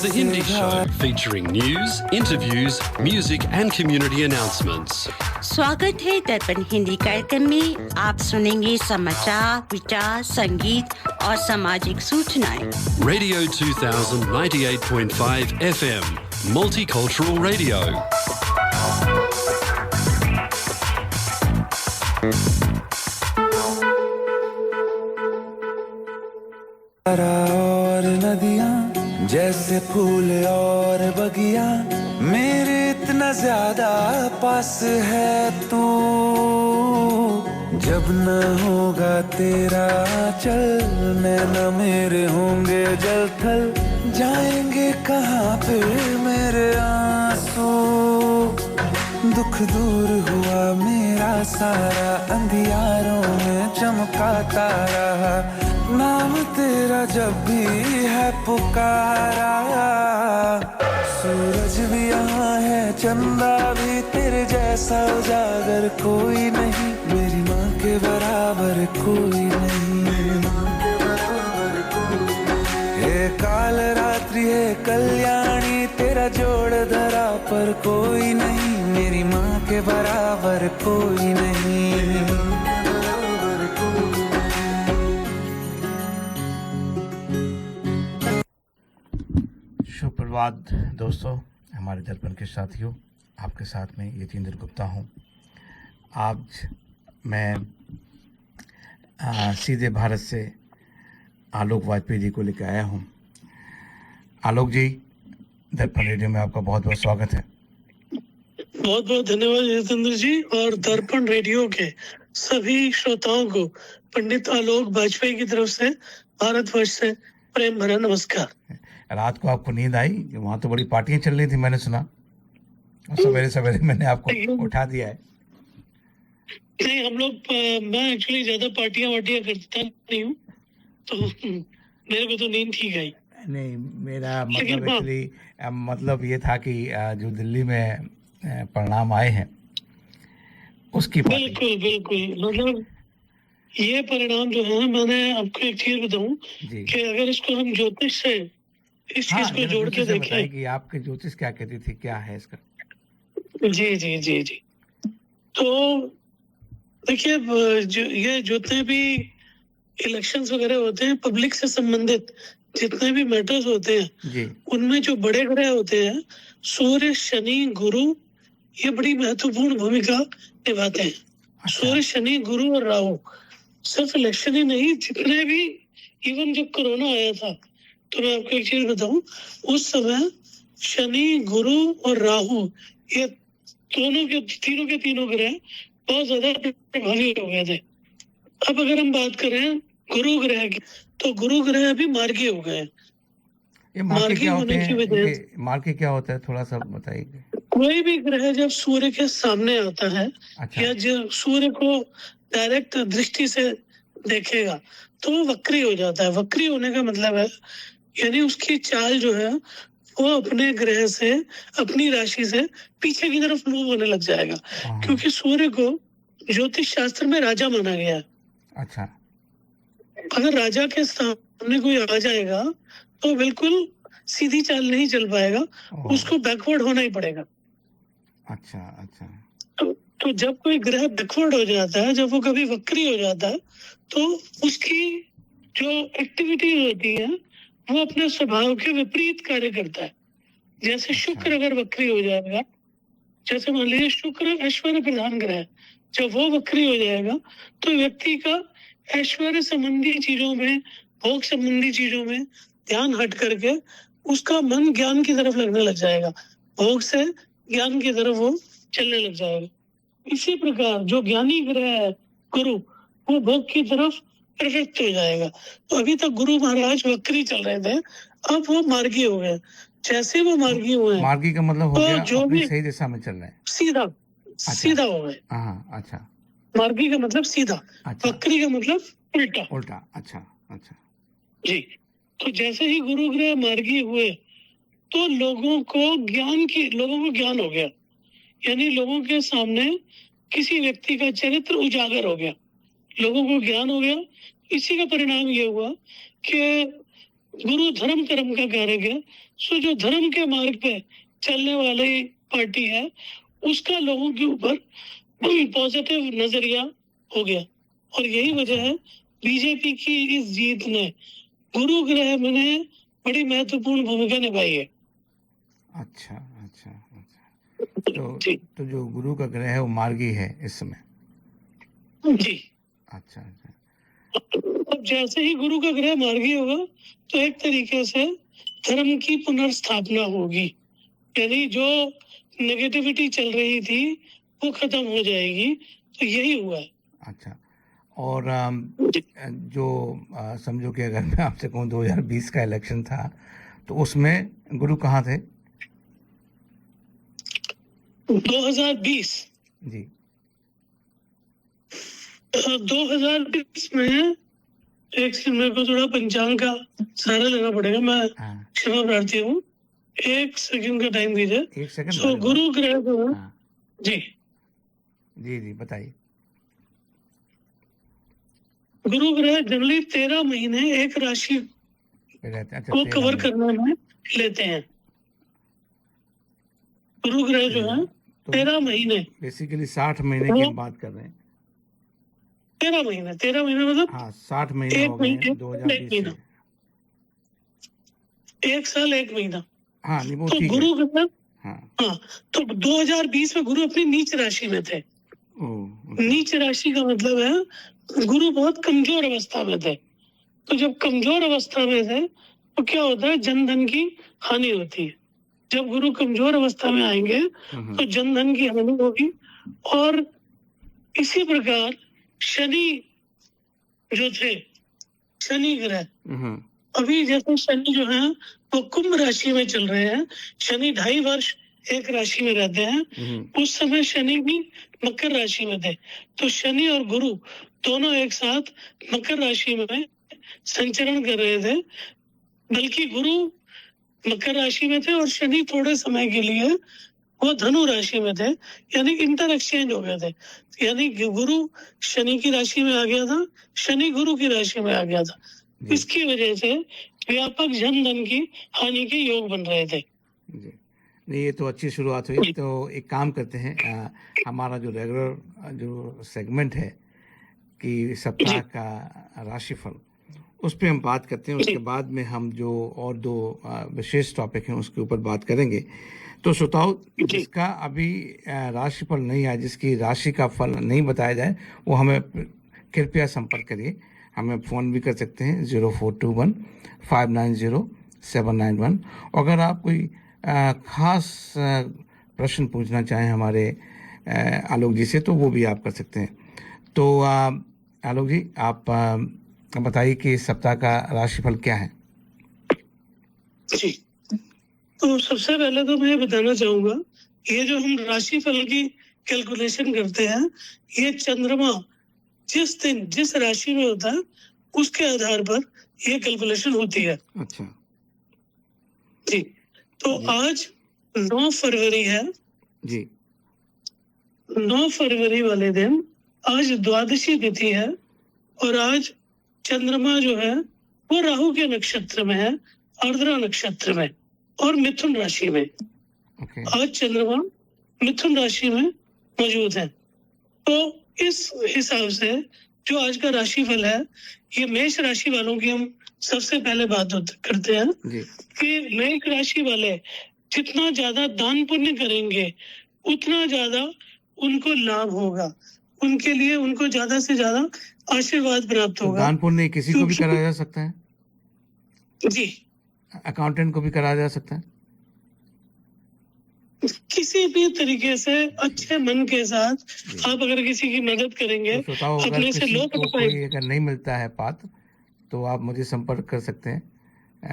The Hindi Show, featuring news, interviews, music and community announcements. स्वागत है दर्पण हिंदी कार्यक्रम में। आप सुनेंगे समाचार, विचार, संगीत और सामाजिक सूचनाएं। Radio 2000 98.5 FM, Multicultural Radio. और नदियाँ जैसे फूल और बगिया, मेरे इतना ज्यादा पास है तू। जब न होगा तेरा चल, नैना मेरे होंगे जल थल, जाएंगे कहाँ फिर मेरे आंसू। दुख दूर हुआ मेरा सारा, अंधियारों में चमका तारा, नाम तेरा जब भी है पुकारा। सूरज भी यहाँ है, चंदा भी, तेरे जैसा उजागर कोई नहीं, मेरी माँ के बराबर कोई नहीं। हे काल रात्रि है कल्याणी, तेरा जोड़ धरा पर कोई नहीं, मेरी माँ के बराबर कोई नहीं। सुप्रभात दोस्तों, हमारे दर्पण के साथियों, आपके साथ में यतीन्द्र गुप्ता हूँ। आज मैं सीधे भारत से आलोक वाजपेयी जी को लेकर आया हूँ। आलोक जी, दर्पण रेडियो में आपका बहुत बहुत स्वागत है। बहुत बहुत धन्यवाद यतीन्द्र जी, और दर्पण रेडियो के सभी श्रोताओं को पंडित आलोक वाजपेयी की तरफ से भारतवर्ष से प्रेम भरा नमस्कार। रात को आपको नींद आई? वहाँ तो बड़ी पार्टियां चल रही थी, मैंने सुना। सवेरे सवेरे मैंने आपको उठा दिया है। नहीं, हम लोग मैं एक्चुअली ज्यादा पार्टियां करता नहीं हूँ, तो मेरे को तो नींद ठीक आई। नहीं, मेरा मतलब एक्चुअली मतलब ये था कि जो दिल्ली में परिणाम आए हैं उसकी बिल्कुल मतलब ये परिणाम जो है, मैंने आपको एक चीज बताऊं कि अगर इसको हम ज्योतिष से इस चीज को जोड़ के देखें कि आपके ज्योतिष क्या कहती थी, क्या है इसका? जी। तो देखिए, ये जितने भी इलेक्शंस वगैरह होते हैं, पब्लिक से संबंधित जितने भी मैटर्स होते हैं, उनमें जो बड़े ग्रह होते हैं, सूर्य, शनि, गुरु, ये बड़ी महत्वपूर्ण भूमिका निभाते हैं। अच्छा। सूर्य, शनि, गुरु और राहु। सिर्फ इलेक्शन ही नहीं, जितने भी, इवन जब कोरोना आया था, तो मैं आपको एक चीज बताऊं, उस समय शनि, गुरु और राहु, ये तीनों ग्रह बहुत ज्यादा प्रभावी हो गए थे। अब अगर हम बात करें गुरु ग्रह की, तो गुरु ग्रह अभी मार्गी हो गए। मार्गी होने की वजह, मार्गी क्या होता है, थोड़ा सा बताइए। कोई भी ग्रह जब सूर्य के सामने आता है, अच्छा। या जब सूर्य को डायरेक्ट दृष्टि से देखेगा, तो वो वक्री हो जाता है। वक्री होने का मतलब है, यानी उसकी चाल जो है वो अपने ग्रह से, अपनी राशि से पीछे की तरफ मूव होने लग जाएगा, क्योंकि सूर्य को ज्योतिष शास्त्र में राजा माना गया है। अच्छा। अगर राजा के सामने कोई आ जाएगा तो बिल्कुल सीधी चाल नहीं चल पाएगा, उसको बैकवर्ड होना ही पड़ेगा। अच्छा। तो जब कोई ग्रह बैकवर्ड हो जाता है, जब वो कभी वक्री हो जाता है, तो उसकी जो एक्टिविटी होती है वो अपने स्वभाव के विपरीत कार्य करता है। जैसे शुक्र अगर वक्री हो जाएगा, जैसे मान लीजिए शुक्र ऐश्वर्य प्रधान ग्रह है, जब वो वक्री हो जाएगा तो व्यक्ति का ऐश्वर्य संबंधी चीजों में, भोग संबंधी चीजों में ध्यान हट करके उसका मन ज्ञान की तरफ लगने लग जाएगा, भोग से ज्ञान की तरफ वो चलने लग जाएगा। इसी प्रकार जो ज्ञानी ग्रह है गुरु, वो भोग की तरफ प्रवृत्त हो जाएगा। तो अभी तक गुरु महाराज वक्री चल रहे थे, अब वो मार्गी हो गए। जैसे वो मार्गी हुए, मार्गी का मतलब हो तो गया जो भी सही दिशा में चल रहे हैं, सीधा हो गए। अच्छा। मार्गी का मतलब सीधा, अच्छा। वक्री का मतलब उल्टा। अच्छा जी। तो जैसे ही गुरु ग्रह मार्गी हुए, तो लोगों को ज्ञान हो गया, यानी लोगों के सामने किसी व्यक्ति का चरित्र उजागर हो गया, लोगों को ज्ञान हो गया। इसी का परिणाम ये हुआ कि गुरु धर्म कर्म का कारक है। सो जो धर्म के मार्ग पे चलने वाली पार्टी है उसका लोगों के ऊपर पॉजिटिव नजरिया हो गया, और यही वजह है बीजेपी की इस जीत ने गुरु ग्रह में बड़ी महत्वपूर्ण भूमिका निभाई है। अच्छा अच्छा अच्छा। तो जो गुरु का ग्रह है वो मार्गी है इस समय। जी। अच्छा अच्छा। अब जैसे ही गुरु का ग्रह मार्गी होगा तो एक तरीके से धर्म की पुनर्स्थापना होगी, यानी जो नेगेटिविटी चल रही थी वो खत्म हो जाएगी। तो यही हुआ है। अच्छा। और जो समझो कि अगर मैं आपसे कहूँ 2020 का इलेक्शन था तो उसमें गुरु कहाँ थे? 2020 जी 2020 में एक सेकंड, मेरे को थोड़ा पंचांग का सहारा लेना पड़ेगा, मैं क्षमा प्रार्थी हूँ। एक सेकंड का टाइम दीजिए। एक सेकंड। तो गुरु ग्रह जो है, जी जी जी बताइए। गुरु ग्रह जनरली 13 महीने एक राशि को कवर करने में लेते हैं। गुरु ग्रह जो है 13 महीने, बेसिकली 60 महीने की बात कर रहे हैं। 13 महीने मतलब 60 महीने हो गए 2020 से। एक साल एक महीना। नहीं वो तो ठीक गुरु है। ग्रह तो 2020 में गुरु अपनी नीच राशि में थे। नीच राशि का मतलब है गुरु बहुत कमजोर अवस्था में थे। तो जब कमजोर अवस्था में थे तो क्या होता है, जन धन की हानि होती है। जब गुरु कमजोर अवस्था में आएंगे तो जन धन की हानि होगी। और इसी प्रकार शनि जो थे, शनि ग्रह, अभी जैसे शनि जो है वो कुंभ राशि में चल रहे हैं। शनि 2.5 वर्ष एक राशि में रहते हैं। उस समय शनि भी मकर राशि में थे। तो शनि और गुरु दोनों एक साथ मकर राशि में संचरण कर रहे थे। बल्कि गुरु मकर राशि में थे और शनि थोड़े समय के लिए वो धनु राशि में थे, यानी इंटर एक्सचेंज हो गए थे। यानी गुरु शनि की राशि में आ गया था, शनि गुरु की राशि में आ गया था। इसकी वजह से व्यापक जन धन की हानि के योग बन रहे थे। जी नहीं, ये तो अच्छी शुरुआत हुई। तो एक काम करते हैं, हमारा जो रेगुलर जो सेगमेंट है कि सप्ताह का राशिफल, उस पर हम बात करते हैं। उसके बाद में हम जो और 2 विशेष टॉपिक हैं उसके ऊपर बात करेंगे। तो श्रोताओ, जिसका अभी राशिफल नहीं आया, जिसकी राशि का फल नहीं बताया जाए, वो हमें कृपया संपर्क करिए। हमें फ़ोन भी कर सकते हैं 0421 590 791। अगर आप कोई ख़ास प्रश्न पूछना चाहें हमारे आलोक जी से तो वो भी आप कर सकते हैं। तो आलोक जी, आप बताइए कि इस सप्ताह का राशिफल क्या है? जी, तो सबसे पहले तो मैं बताना चाहूंगा, ये जो हम राशिफल की कैलकुलेशन करते हैं, ये चंद्रमा जिस दिन जिस राशि में होता है उसके आधार पर ये कैलकुलेशन होती है। अच्छा जी, तो आज 9 फरवरी है जी। 9 फरवरी वाले दिन आज द्वादशी तिथि है और आज चंद्रमा जो है वो राहु के नक्षत्र में है, आर्द्रा नक्षत्र में और मिथुन राशि में। आज चंद्रमा मिथुन राशि में मौजूद है। तो इस हिसाब से जो आज का राशिफल है, ये मेष राशि वालों की हम सबसे पहले बात करते हैं कि मेष राशि वाले जितना ज्यादा दान पुण्य करेंगे उतना ज्यादा उनको लाभ होगा, उनके लिए उनको ज्यादा से ज्यादा आशीर्वाद प्राप्त होगा। दान पुण्य किसी को भी कराया जा सकता है? जी, अकाउंटेंट को भी कराया जा सकता है? किसी भी तरीके से अच्छे मन के साथ आप अगर किसी की मदद करेंगे, तो अपने से लोग कोई अगर नहीं मिलता है पात्र तो आप मुझे संपर्क कर सकते हैं।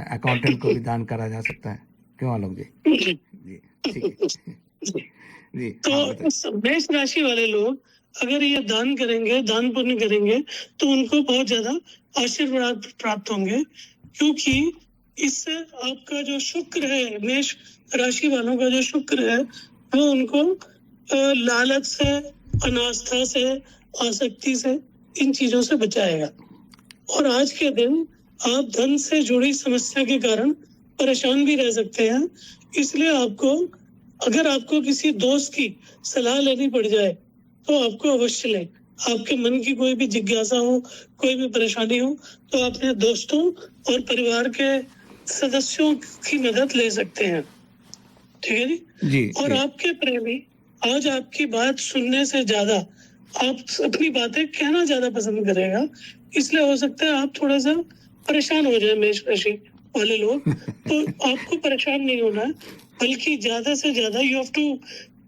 अकाउंटेंट को भी दान करा जा सकता है, क्यों आलोक जी? जी ठीक है जी। तो मेष राशि वाले लोग अगर ये दान करेंगे, दान पुण्य करेंगे, तो उनको बहुत ज्यादा आशीर्वाद प्राप्त होंगे, क्योंकि इससे आपका जो शुक्र है, मेष राशि वालों का जो शुक्र है, वो उनको लालच से, अनास्था से, आसक्ति से, इन चीजों से बचाएगा। और आज के दिन आप धन से जुड़ी समस्या के कारण परेशान भी रह सकते हैं। इसलिए आपको, अगर आपको किसी दोस्त की सलाह लेनी पड़ जाए तो आपको अवश्य लें। आपके मन की कोई भी जिज्ञासा हो, कोई भी परेशानी हो, तो अपने दोस्तों और परिवार के सदस्यों की मदद ले सकते हैं। ठीक है जी? और आपके प्रेमी आज आपकी बात सुनने से ज्यादा आप अपनी बातें कहना ज्यादा पसंद करेगा। इसलिए हो सकता है आप थोड़ा सा परेशान हो जाए, मेष राशि वाले लोग। तो आपको परेशान नहीं होना है, बल्कि ज्यादा से ज्यादा you have to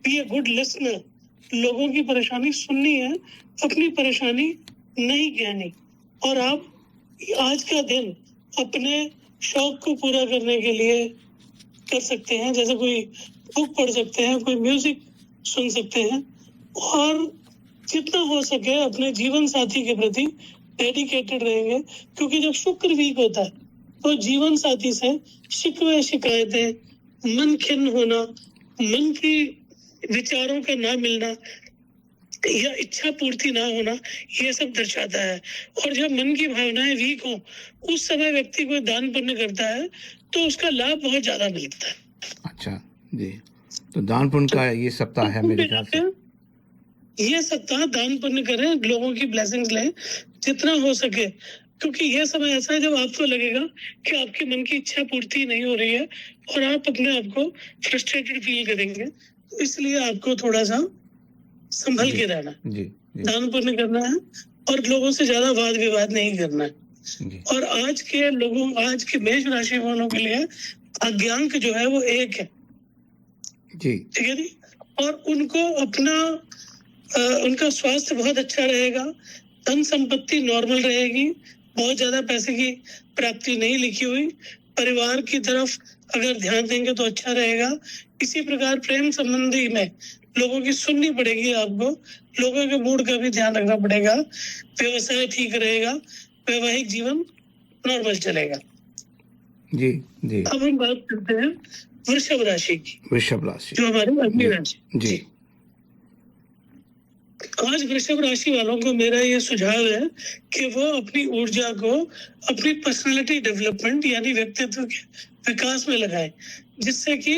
be a good listener. लोगों की परेशानी सुननी है, अपनी परेशानी नहीं कहनी। और आप आज का दिन अपने शौक को पूरा करने के लिए कर सकते हैं, जैसे कोई बुक पढ़ सकते हैं, कोई म्यूजिक सुन सकते हैं, और जितना हो सके अपने जीवन साथी के प्रति डेडिकेटेड रहेंगे। क्योंकि जब शुक्र वीक होता है तो जीवन साथी से शिकवे शिकायतें, मन खिन्न होना, मन की विचारों का ना मिलना या इच्छा पूर्ति ना होना, ये सब दर्शाता है। और जब मन की भावनाएं वीक हो, उस समय व्यक्ति कोई दान पुण्य करता है तो उसका लाभ बहुत ज्यादा मिलता है। अच्छा जी, तो दान पुण्य का ये सप्ताह है मेरे ख्याल से। ये सप्ताह दान पुण्य करें, लोगों की ब्लेसिंग्स लें जितना हो सके। क्योंकि यह समय ऐसा है जब आपको लगेगा कि आपके मन की इच्छा पूर्ति नहीं हो रही है और आप अपने आप को फ्रस्ट्रेटेड फील करेंगे। इसलिए आपको थोड़ा सा संभल के रहना जी, दान पुण्य करना है और लोगों से ज्यादा वाद विवाद नहीं करना है। और आज के लोगों, आज के मेष राशि वालों के लिए भाग्यांक जो है वो 1 है जी। ठीक है जी। और उनको अपना उनका स्वास्थ्य बहुत अच्छा रहेगा, धन संपत्ति नॉर्मल रहेगी, बहुत ज्यादा पैसे की प्राप्ति नहीं लिखी हुई। परिवार की तरफ अगर ध्यान देंगे तो अच्छा रहेगा। इसी प्रकार प्रेम संबंधी में लोगों की सुननी पड़ेगी आपको, लोगों के मूड का भी ध्यान रखना पड़ेगा। व्यवसाय ठीक रहेगा, वैवाहिक जीवन नॉर्मल चलेगा जी जी। अब हम बात करते हैं वृषभ राशि की, वृषभ राशि जो हमारी अग्नि राशि जी। आज वृषभ राशि वालों को मेरा ये सुझाव है कि वो अपनी ऊर्जा को अपनी पर्सनालिटी डेवलपमेंट यानी व्यक्तित्व के विकास में लगाएं, जिससे कि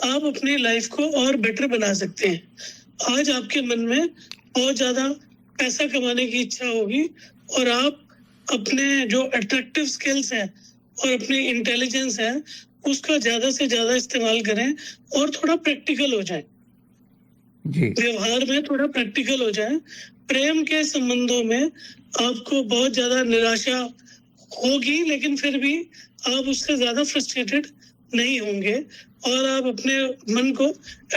आप अपनी लाइफ को और बेटर बना सकते हैं। आज आपके मन में बहुत ज्यादा पैसा कमाने की इच्छा होगी और आप अपने जो अट्रैक्टिव स्किल्स हैं और अपनी इंटेलिजेंस है उसका ज्यादा से ज्यादा इस्तेमाल करें और थोड़ा प्रैक्टिकल हो जाए जी। व्यवहार में थोड़ा प्रैक्टिकल हो जाए। प्रेम के संबंधों में आपको बहुत ज्यादा निराशा होगी, लेकिन फिर भी आप उससे ज्यादा फ्रस्ट्रेटेड नहीं होंगे और आप अपने मन को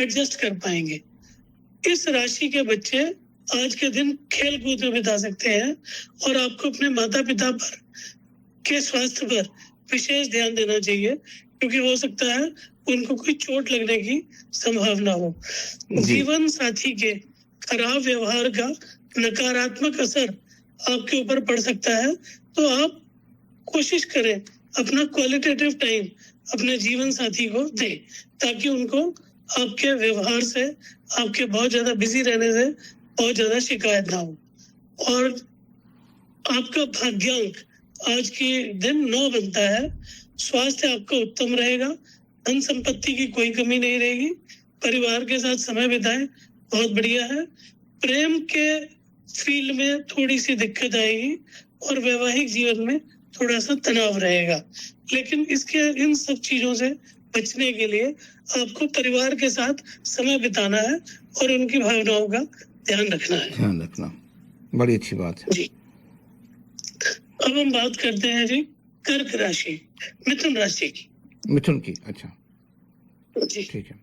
एडजस्ट कर पाएंगे। इस राशि के बच्चे आज के दिन खेल कूद में बिता सकते हैं और आपको अपने माता पिता पर के स्वास्थ्य पर विशेष ध्यान देना चाहिए, क्योंकि हो सकता है उनको कोई चोट लगने की संभावना हो। जीवन साथी के खराब व्यवहार का नकारात्मक असर आपके ऊपर पड़ सकता है, तो आप कोशिश करें अपना क्वालिटेटिव टाइम अपने जीवन साथी को दें, ताकि उनको आपके व्यवहार से, आपके बहुत ज्यादा बिजी रहने से बहुत ज्यादा शिकायत ना हो। और आपका भाग्यांक आज के दिन 9 बनता है। स्वास्थ्य आपका उत्तम रहेगा, धन संपत्ति की कोई कमी नहीं रहेगी, परिवार के साथ समय बिताएं, बहुत बढ़िया है। प्रेम के फील्ड में थोड़ी सी दिक्कत आएगी और वैवाहिक जीवन में थोड़ा सा तनाव रहेगा, लेकिन इसके इन सब चीजों से बचने के लिए आपको परिवार के साथ समय बिताना है और उनकी भावनाओं का ध्यान रखना। बड़ी अच्छी बात है जी। अब हम बात करते हैं जी कर्क राशि, मिथुन राशि की। मिथुन की, अच्छा जी ठीक है।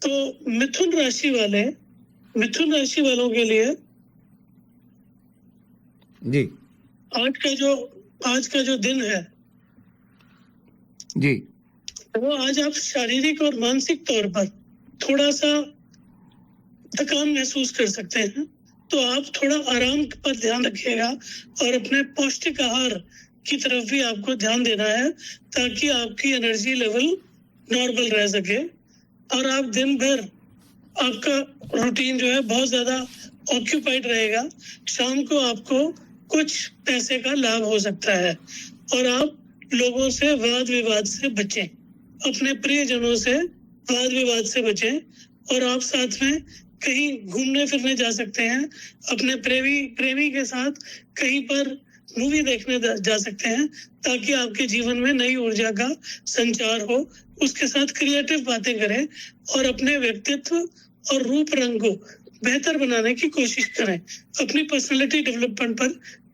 तो मिथुन राशि वालों के लिए जी आज का जो दिन है जी, वो आज आप शारीरिक और मानसिक तौर पर थोड़ा सा थकान महसूस कर सकते हैं, तो आप थोड़ा आराम पर ध्यान रखिएगा और अपने पौष्टिक आहार की तरफ भी आपको ध्यान देना है, ताकि आपकी एनर्जी लेवल नॉर्मल रह सके और आप दिन भर आपका रूटीन जो है बहुत ज्यादा ऑक्यूपाइड रहेगा। शाम को आपको कुछ पैसे का लाभ हो सकता है। और आप लोगों से वाद विवाद से बचें, अपने प्रियजनों से वाद विवाद से बचें। और आप साथ में कहीं घूमने फिरने जा सकते हैं, अपने प्रेमी के साथ कहीं पर मूवी देखने जा सकते हैं, ताकि आपके जीवन में नई ऊर्जा का संचार हो। उसके साथ क्रिएटिव बातें करें और अपने व्यक्तित्व और रूप रंग को बेहतर बनाने की कोशिश करें। अपनी पर्सनालिटी डेवलपमेंट पर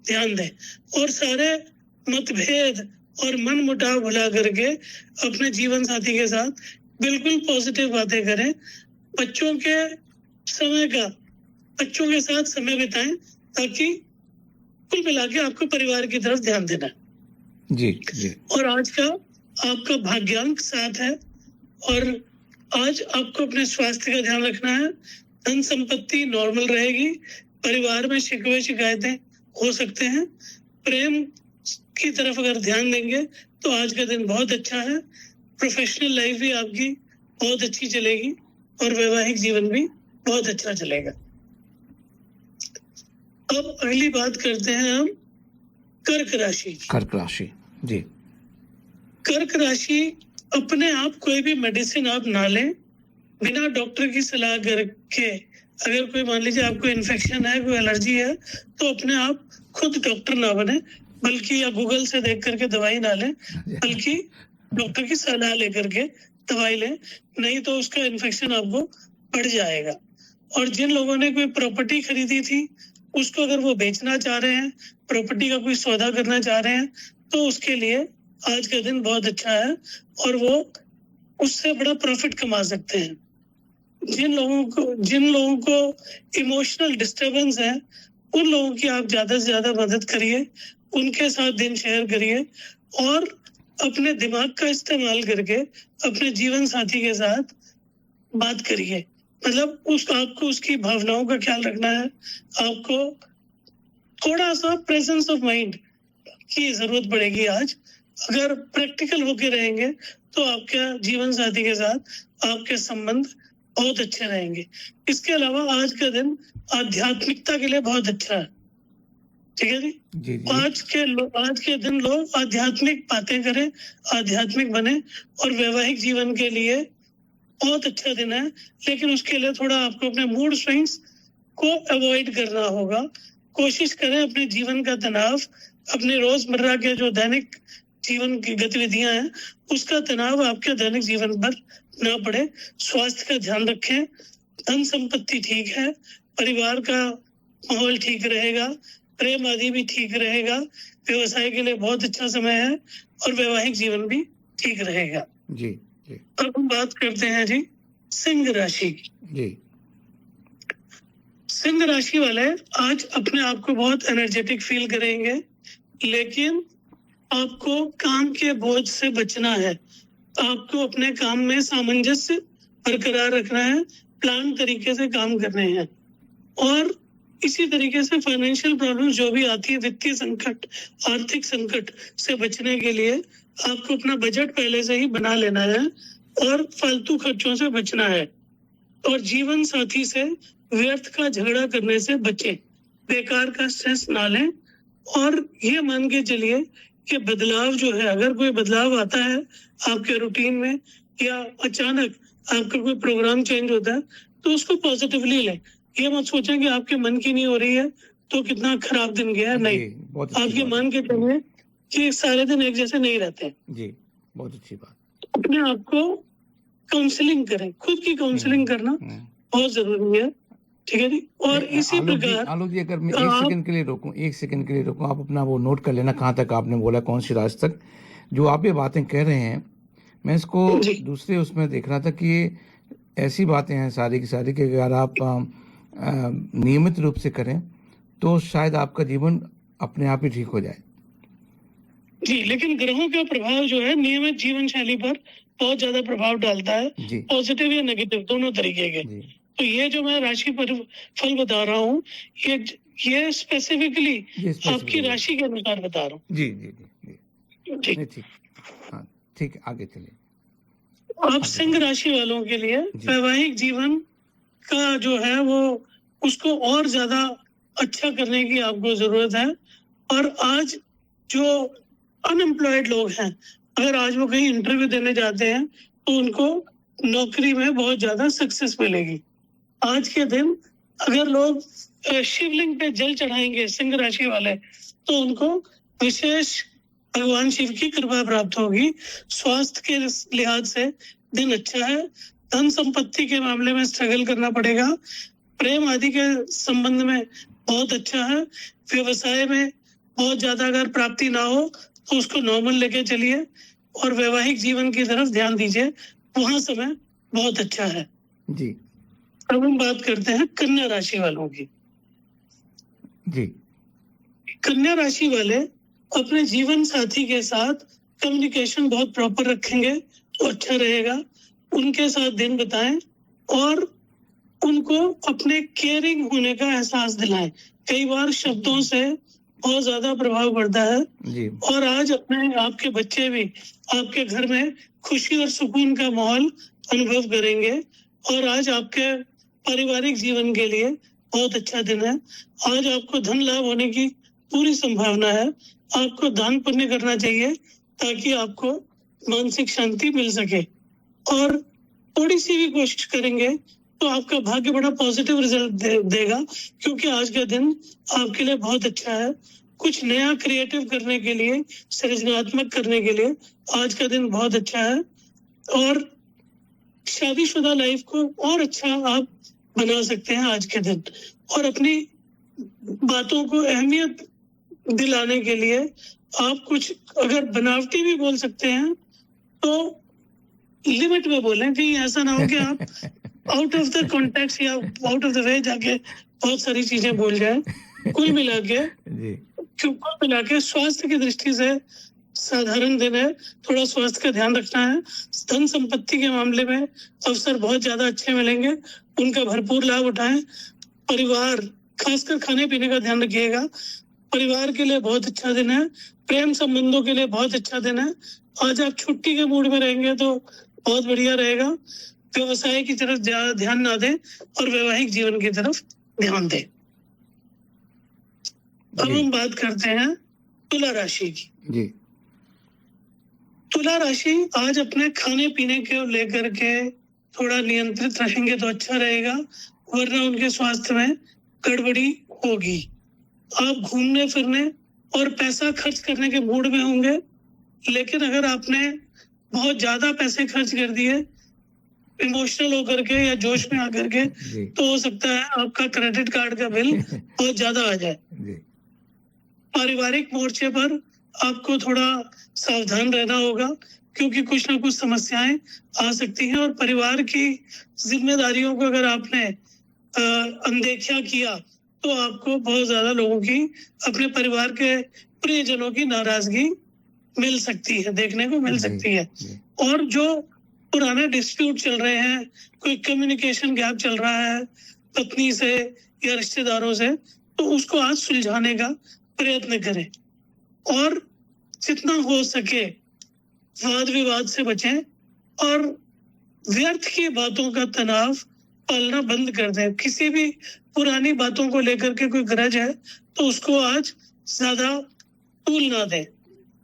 ध्यान दें और सारे मतभेद और मन मुटाव भुला करके अपने जीवन साथी के साथ बिल्कुल पॉजिटिव बातें करें। बच्चों के साथ समय बिताएं, ताकि कुल मिला के आपको परिवार की तरफ ध्यान देना है। जी जी। और आज का आपका भाग्यांक 7 है और आज आपको अपने स्वास्थ्य का ध्यान रखना है। धन संपत्ति नॉर्मल रहेगी, परिवार में शिकवे शिकायतें हो सकते हैं। प्रेम की तरफ अगर ध्यान देंगे तो आज का दिन बहुत अच्छा है। प्रोफेशनल लाइफ भी आपकी बहुत अच्छी चलेगी और वैवाहिक जीवन भी बहुत अच्छा चलेगा। अब अगली बात करते हैं हम कर्क राशि। कर्क राशि जी। कर्क राशि, अपने आप कोई भी मेडिसिन आप ना लें बिना डॉक्टर की सलाह करके। अगर कोई मान लीजिए आपको इन्फेक्शन है, कोई एलर्जी है, तो अपने आप खुद डॉक्टर ना बने, बल्कि या गूगल से देख करके दवाई ना लें, बल्कि डॉक्टर की सलाह लेकर के दवाई लें, नहीं तो उसका इन्फेक्शन आपको बढ़ जाएगा। और जिन लोगों ने कोई प्रॉपर्टी खरीदी थी, उसको अगर वो बेचना चाह रहे हैं, प्रॉपर्टी का कोई सौदा करना चाह रहे हैं, तो उसके लिए आज का दिन बहुत अच्छा है और वो उससे बड़ा प्रॉफिट कमा सकते हैं। जिन लोगों को इमोशनल डिस्टरबेंस है, उन लोगों की आप ज्यादा से ज्यादा मदद करिए, उनके साथ दिन शेयर करिए और अपने दिमाग का इस्तेमाल करके अपने जीवन साथी के साथ बात करिए। मतलब आपको उसकी भावनाओं का ख्याल रखना है। आपको थोड़ा सा प्रेजेंस ऑफ माइंड की जरूरत पड़ेगी आज। अगर प्रैक्टिकल होके रहेंगे तो आपके जीवन साथी के साथ आपके संबंध बहुत अच्छे रहेंगे। इसके अलावा आज का दिन आध्यात्मिकता के लिए बहुत अच्छा है। ठीक है जी, जी। आज के दिन लोग आध्यात्मिक बातें करें, आध्यात्मिक बने और वैवाहिक जीवन के लिए बहुत अच्छा दिन है। लेकिन उसके लिए थोड़ा आपको अपने मूड स्विंग्स को अवॉइड करना होगा। कोशिश करें अपने जीवन का तनाव, अपने रोजमर्रा के जो दैनिक जीवन की गतिविधियां हैं, उसका तनाव आपके दैनिक जीवन पर ना पड़े। स्वास्थ्य का ध्यान रखें, धन संपत्ति ठीक है, परिवार का माहौल ठीक रहेगा, प्रेम आदि भी ठीक रहेगा, व्यवसाय के लिए बहुत अच्छा समय है और वैवाहिक जीवन भी ठीक रहेगा। जी जी। अब हम बात करते हैं जी सिंह राशि की। जी। सिंह राशि वाले आज अपने आप को बहुत एनर्जेटिक फील करेंगे, लेकिन आपको काम के बोझ से बचना है। आपको अपने काम में सामंजस्य बरकरार रखना है, प्लान तरीके से काम करने हैं और इसी तरीके से फाइनेंशियल प्रॉब्लम जो भी आती है, वित्तीय संकट, आर्थिक संकट से बचने के लिए आपको अपना बजट पहले से ही बना लेना है और फालतू खर्चों से बचना है। और जीवन साथी से व्यर्थ का झगड़ा करने से बचें, बेकार का स्ट्रेस ना लें और ये मान के चलिए कि बदलाव जो है, अगर कोई बदलाव आता है आपके रूटीन में या अचानक आपका कोई प्रोग्राम चेंज होता है, तो उसको पॉजिटिवली लें। ये मत सोचें कि आपके मन की नहीं हो रही है तो कितना खराब दिन गया। नहीं, आपके मन के चलिए कि सारे दिन एक जैसे नहीं रहते। जी, बहुत अच्छी बात। अपने आप को काउंसलिंग करें, खुद की काउंसलिंग करना बहुत जरूरी है। ठीक है जी। और इसी प्रकार आलोक जी, अगर मैं एक सेकंड के लिए रोकूं, आप अपना वो नोट कर लेना कहाँ तक आपने बोला, कौन सी राशि तक। जो आप ये बातें कह रहे हैं, मैं इसको दूसरे उसमें देख रहा था कि ये ऐसी बातें हैं सारी की सारी कि अगर आप नियमित रूप से करें तो शायद आपका जीवन अपने आप ही ठीक हो जाए। जी, लेकिन ग्रहों का प्रभाव जो है नियमित जीवन शैली पर बहुत ज्यादा प्रभाव डालता है, पॉजिटिव या नेगेटिव दोनों तरीके के। तो ये जो मैं राशि पर फल बता रहा हूँ, ये स्पेसिफिकली आपकी राशि के अनुसार बता रहा हूँ। जी जी जी जी। ठीक, हाँ ठीक, आगे चलिए। अब सिंह राशि वालों के लिए वैवाहिक जीवन का जो है वो उसको और ज्यादा अच्छा करने की आपको जरूरत है। और आज जो अनएम्प्लॉयड लोग हैं, अगर आज वो कहीं इंटरव्यू देने जाते हैं तो उनको नौकरी में बहुत ज्यादा सक्सेस मिलेगी। आज के दिन अगर लोग शिवलिंग पे जल चढ़ाएंगे सिंह राशि वाले, तो उनको विशेष भगवान शिव की कृपा प्राप्त होगी। स्वास्थ्य के लिहाज से दिन अच्छा है। धन संपत्ति के मामले में स्ट्रगल करना पड़ेगा। प्रेम आदि के संबंध में बहुत अच्छा है। व्यवसाय में बहुत ज्यादा अगर प्राप्ति ना हो तो उसको नॉर्मल लेके चलिए, और वैवाहिक जीवन की तरफ ध्यान दीजिए, वहां समय बहुत अच्छा है जी। अब हम बात करते हैं कन्या राशि वालों की। जी। कन्या राशि वाले अपने जीवन साथी के साथ कम्युनिकेशन बहुत प्रॉपर रखेंगे तो अच्छा रहेगा। उनके साथ दिन बिताएं और उनको अपने केयरिंग होने का एहसास दिलाएं। कई बार शब्दों से बहुत ज्यादा प्रभाव पड़ता है जी। और आज अपने आपके बच्चे भी आपके घर में खुशी और सुकून का माहौल अनुभव करेंगे, और आज आपके पारिवारिक जीवन के लिए बहुत अच्छा दिन है। आज आपको धन लाभ होने की पूरी संभावना है। आपको दान पुण्य करना चाहिए ताकि आपको मानसिक शांति मिल सके, और थोड़ी सी भी कोशिश करेंगे तो आपका भाग्य बड़ा पॉजिटिव रिजल्ट देगा, क्योंकि आज का दिन आपके लिए बहुत अच्छा है। कुछ नया क्रिएटिव करने के लिए, सृजनात्मक करने के लिए आज का दिन बहुत अच्छा है, और शादीशुदा लाइफ को और अच्छा आप बना सकते हैं आज के दिन। और अपनी बातों को अहमियत दिलाने के लिए आप कुछ अगर बनावटी भी बोल सकते हैं तो लिमिट में बोलें, कि ऐसा ना हो कि आप आउट ऑफ द कॉन्टेक्स्ट या आउट ऑफ द वे जाके बहुत सारी चीजें बोल जाए। कुल मिला के स्वास्थ्य की दृष्टि से साधारण दिन है। थोड़ा स्वास्थ्य का ध्यान रखना है। धन संपत्ति के मामले में अवसर बहुत ज्यादा अच्छे मिलेंगे, उनका भरपूर लाभ उठाएं। परिवार, खासकर खाने पीने का ध्यान रखिएगा। परिवार के लिए बहुत अच्छा दिन है। प्रेम संबंधों के लिए बहुत अच्छा दिन है। आज आप छुट्टी के मूड में रहेंगे तो बहुत बढ़िया रहेगा। व्यवसाय की तरफ ज्यादा ध्यान ना दें और वैवाहिक जीवन की तरफ ध्यान दें। अब हम बात करते हैं तुला राशि की। जी। तुला राशि आज अपने खाने पीने को लेकर के थोड़ा नियंत्रित रहेंगे तो अच्छा रहेगा, वरना उनके स्वास्थ्य में गड़बड़ी होगी। आप घूमने फिरने और पैसा खर्च करने के मूड में होंगे, लेकिन अगर आपने बहुत ज्यादा पैसे खर्च कर दिए इमोशनल होकर के या जोश में आकर के, तो हो सकता है आपका क्रेडिट कार्ड का बिल बहुत ज्यादा आ जाए। पारिवारिक मोर्चे पर आपको थोड़ा सावधान रहना होगा, क्योंकि कुछ ना कुछ समस्याएं आ सकती हैं, और परिवार की जिम्मेदारियों को अगर आपने अनदेखा किया तो आपको बहुत ज्यादा लोगों की, अपने परिवार के प्रियजनों की नाराजगी मिल सकती है, देखने को मिल सकती है। और जो पुराने डिस्प्यूट चल रहे हैं, कोई कम्युनिकेशन गैप चल रहा है पत्नी से या रिश्तेदारों से, तो उसको आज सुलझाने का प्रयत्न करें, और जितना हो सके वाद विवाद से बचें, और व्यर्थ की बातों का तनाव पालना बंद कर दें। किसी भी पुरानी बातों को लेकर के कोई ग्रज है तो उसको आज ज्यादा तूल ना दें,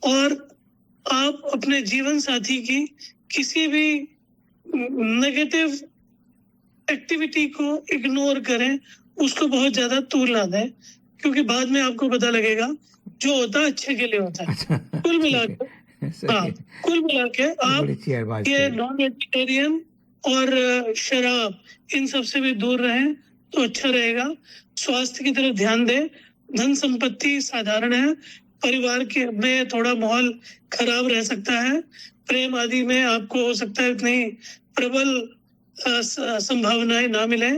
और आप अपने जीवन साथी की किसी भी नेगेटिव एक्टिविटी को इग्नोर करें, उसको बहुत ज्यादा तूल ना दें, क्योंकि बाद में आपको पता लगेगा जो होता है अच्छे के लिए होता है। कुल मिला के आप ये नॉन वेजिटेरियन और शराब इन सब से भी दूर रहें तो अच्छा रहेगा। स्वास्थ्य की तरफ ध्यान दें। धन संपत्ति साधारण है। परिवार के में थोड़ा माहौल खराब रह सकता है। प्रेम आदि में आपको हो सकता है इतनी प्रबल संभावनाएं ना मिले।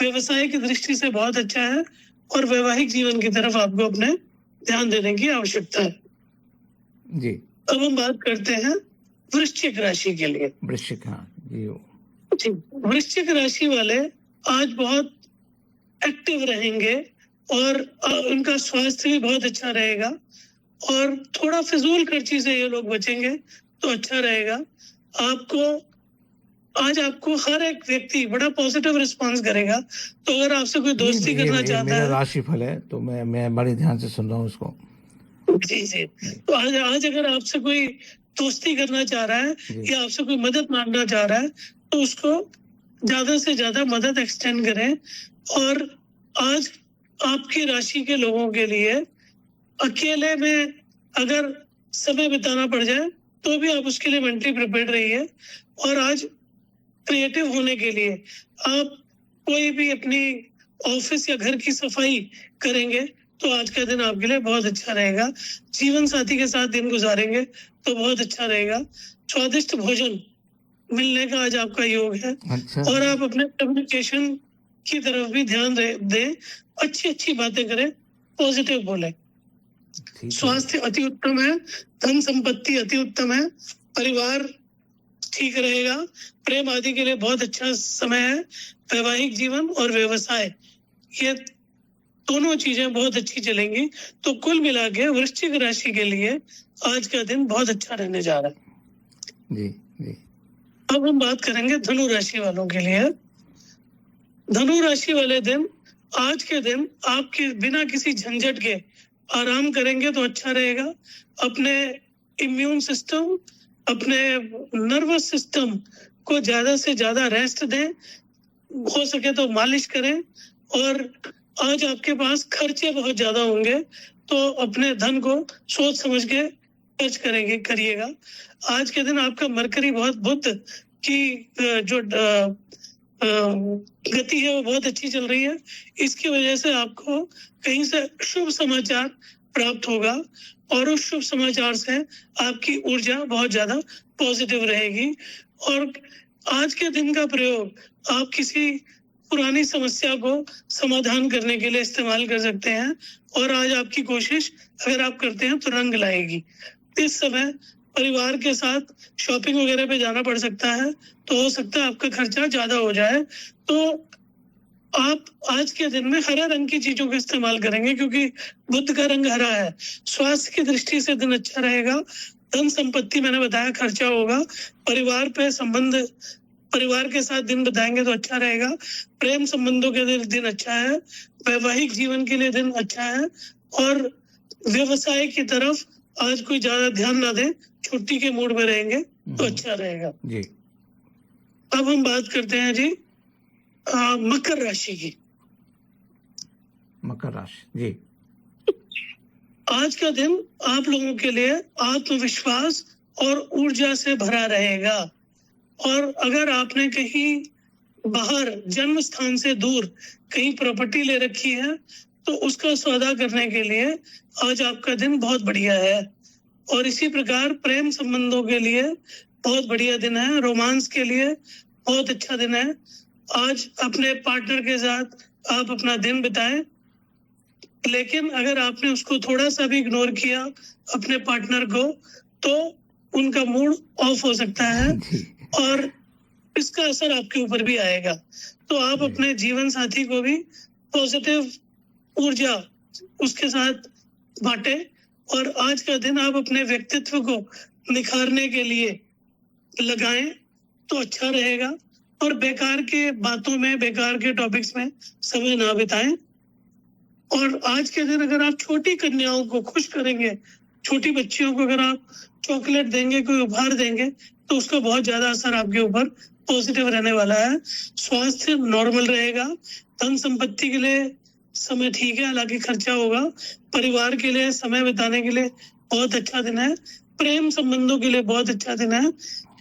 व्यवसाय की दृष्टि से बहुत अच्छा है, और वैवाहिक जीवन की तरफ आपको अपने ध्यान देने की आवश्यकता है जी। अब हम बात करते हैं वृश्चिक राशि के लिए। वृश्चिक, हाँ जी। वृश्चिक राशि वाले आज बहुत एक्टिव रहेंगे, और उनका स्वास्थ्य भी बहुत अच्छा रहेगा, और थोड़ा फिजूल खर्ची से ये लोग बचेंगे तो अच्छा रहेगा। आपको हर एक व्यक्ति बड़ा पॉजिटिव रिस्पांस करेगा। तो अगर आपसे कोई दोस्ती करना चाहता है, मेरा राशिफल है तो मैं बड़े ध्यान से सुन रहा हूँ उसको। जी जी। तो आज अगर आपसे कोई दोस्ती करना चाह रहा है जी। या आपसे कोई मदद मांगना चाह रहा है तो उसको ज्यादा से ज्यादा मदद एक्सटेंड करें। और आज आपकी राशि के लोगों के लिए अकेले में अगर समय बिताना पड़ जाए तो भी आप उसके लिए मेंटली प्रिपेयर्ड रहिए। और आज क्रिएटिव होने के लिए आप कोई भी अपनी ऑफिस या घर की सफाई करेंगे तो आज का दिन आपके लिए बहुत अच्छा रहेगा। जीवन साथी के साथ दिन गुजारेंगे तो बहुत अच्छा रहेगा। स्वादिष्ट भोजन मिलने का आज आपका योग है। अच्छा। और आप अपने कम्युनिकेशन की तरफ भी ध्यान दें, अच्छी अच्छी बातें करें, पॉजिटिव बोले। ठीक है। स्वास्थ्य अति उत्तम है, धन संपत्ति अति उत्तम है, परिवार ठीक रहेगा, प्रेम आदि के लिए बहुत अच्छा समय है। वैवाहिक जीवन और व्यवसाय ये दोनों चीजें बहुत अच्छी चलेंगी। तो कुल मिला के वृश्चिक राशि के लिए आज का दिन बहुत अच्छा रहने जा रहा है। जी जी। अब हम बात करेंगे धनु राशि वालों के लिए। धनु राशि वाले दिन, आज के दिन आपके बिना किसी झंझट के आराम करेंगे तो अच्छा रहेगा। अपने इम्यून सिस्टम, अपने नर्वस सिस्टम को ज्यादा से ज्यादा रेस्ट दें, हो सके तो मालिश करें। और आज आपके पास खर्चे बहुत ज्यादा होंगे तो अपने धन को सोच समझ के खर्च करिएगा। आज के दिन आपका मरकरी बहुत बुध की जो गति है वो बहुत अच्छी चल रही है। इसकी वजह से आपको कहीं से शुभ समाचार प्राप्त होगा और उस शुभ समाचार से आपकी ऊर्जा बहुत ज्यादा पॉजिटिव रहेगी। और आज के दिन का प्रयोग आप किसी पुरानी समस्या को समाधान करने के लिए इस्तेमाल कर सकते हैं। और आज आपकी कोशिश अगर आप करते हैं तो रंग लाएगी। इस समय परिवार के साथ शॉपिंग वगैरह पे जाना पड़ सकता है तो हो सकता है आपका खर्चा ज्यादा हो जाए। तो आप आज के दिन में हरे रंग की चीजों का इस्तेमाल करेंगे क्योंकि बुध का रंग हरा है। स्वास्थ्य की दृष्टि से दिन अच्छा रहेगा। धन संपत्ति मैंने बताया खर्चा होगा। परिवार पे संबंध, परिवार के साथ दिन बिताएंगे तो अच्छा रहेगा। प्रेम संबंधों के लिए दिन अच्छा है। वैवाहिक जीवन के लिए दिन अच्छा है। और व्यवसाय की तरफ आज कोई ज्यादा ध्यान ना दें, छुट्टी के मूड में रहेंगे तो अच्छा रहेगा जी। अब हम बात करते हैं जी मकर राशि की। मकर राशि जी। आज का दिन आप लोगों के लिए आत्मविश्वास और ऊर्जा से भरा रहेगा। और अगर आपने कहीं बाहर जन्म स्थान से दूर कहीं प्रॉपर्टी ले रखी है तो उसका सौदा करने के लिए आज आपका दिन बहुत बढ़िया है। और इसी प्रकार प्रेम संबंधों के लिए बहुत बढ़िया दिन है। रोमांस के लिए बहुत अच्छा दिन है। आज अपने पार्टनर के साथ आप अपना दिन बिताएं। लेकिन अगर आपने उसको थोड़ा सा भी इग्नोर किया अपने पार्टनर को तो उनका मूड ऑफ हो सकता है और इसका असर आपके ऊपर भी आएगा। तो आप अपने जीवन साथी को भी पॉजिटिव ऊर्जा उसके साथ बांटे। और आज का दिन आप अपने व्यक्तित्व को निखारने के लिए लगाएं तो अच्छा रहेगा। और बेकार के बातों में, बेकार के टॉपिक्स में समय ना बिताएं। और आज के दिन अगर आप छोटी कन्याओं को खुश करेंगे, छोटी बच्चियों को अगर आप चॉकलेट देंगे, कोई उपहार देंगे तो उसका बहुत ज्यादा असर आपके ऊपर पॉजिटिव रहने वाला है। स्वास्थ्य नॉर्मल रहेगा। धन संपत्ति के लिए समय ठीक है, हालांकि खर्चा होगा। परिवार के लिए समय बिताने के लिए बहुत अच्छा दिन है। प्रेम संबंधों के लिए बहुत अच्छा दिन है।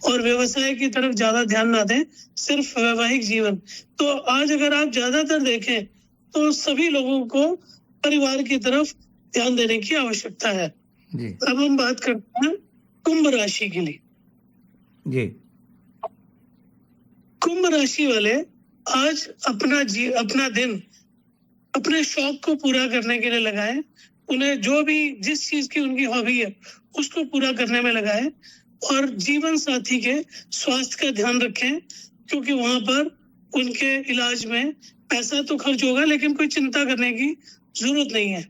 और व्यवसाय की तरफ ज्यादा ध्यान ना दें, सिर्फ वैवाहिक जीवन। तो आज अगर आप ज्यादातर देखें तो सभी लोगों को परिवार की तरफ ध्यान देने की आवश्यकता है जी। अब हम बात करते हैं कुंभ राशि के लिए जी। कुंभ राशि वाले आज अपना दिन अपने शौक को पूरा करने के लिए लगाएं। उन्हें जो भी जिस चीज की उनकी हॉबी है उसको पूरा करने में लगाएं। और जीवन साथी के स्वास्थ्य का ध्यान रखें क्योंकि वहां पर उनके इलाज में पैसा तो खर्च होगा लेकिन कोई चिंता करने की जरूरत नहीं है।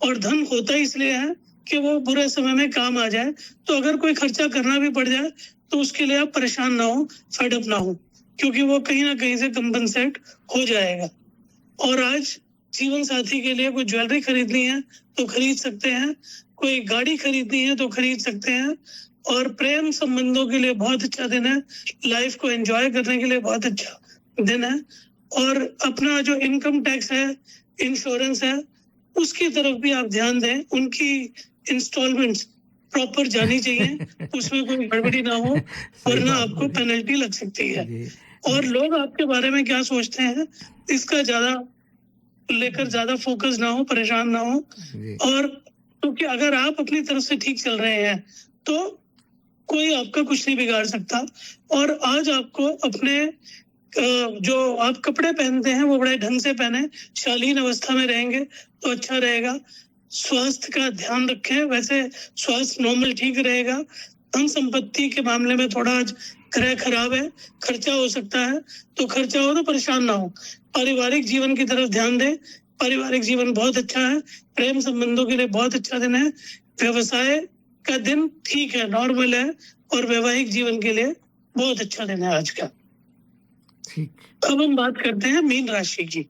और धन होता इसलिए है कि वो बुरे समय में काम आ जाए। तो अगर कोई खर्चा करना भी पड़ जाए तो उसके लिए आप परेशान ना हो, फेडअप ना हो, क्योंकि वो कहीं ना कहीं से कंपनसेट हो जाएगा। और आज जीवन साथी के लिए कोई ज्वेलरी खरीदनी है तो खरीद सकते हैं। कोई गाड़ी खरीदनी है तो खरीद सकते हैं, और प्रेम संबंधों के लिए बहुत अच्छा दिन है, लाइफ को एंजॉय करने के लिए बहुत अच्छा दिन है, और अपना जो इनकम टैक्स है, इंश्योरेंस है, उसकी तरफ भी आप ध्यान दें, उनकी इंस्टॉलमेंट्स प्रॉपर जानी चाहिए, उसमें कोई गड़बड़ी ना हो, वरना आपको पेनल्टी लग सकती है। और लोग आपके बारे में क्या सोचते हैं, इसका ज्यादा फोकस ना हो, परेशान ना हो, और क्योंकि अगर आप अपनी तरफ से ठीक चल रहे हैं तो कोई आपका कुछ नहीं बिगाड़ सकता। और आज आपको अपने जो आप कपड़े पहनते हैं वो बड़े ढंग से पहने, शालीन अवस्था में रहेंगे तो अच्छा रहेगा। स्वास्थ्य का ध्यान रखें, वैसे स्वास्थ्य नॉर्मल ठीक रहेगा। धन संपत्ति के मामले में थोड़ा आज ग्रह खराब है, खर्चा हो सकता है, तो खर्चा हो तो परेशान ना हो। पारिवारिक जीवन की तरफ ध्यान दें, पारिवारिक जीवन बहुत अच्छा है, प्रेम संबंधों के लिए बहुत अच्छा दिन है। व्यवसाय का दिन ठीक है, नॉर्मल है, और वैवाहिक जीवन के लिए बहुत अच्छा दिन है आज का। अब हम बात करते हैं मीन राशि की।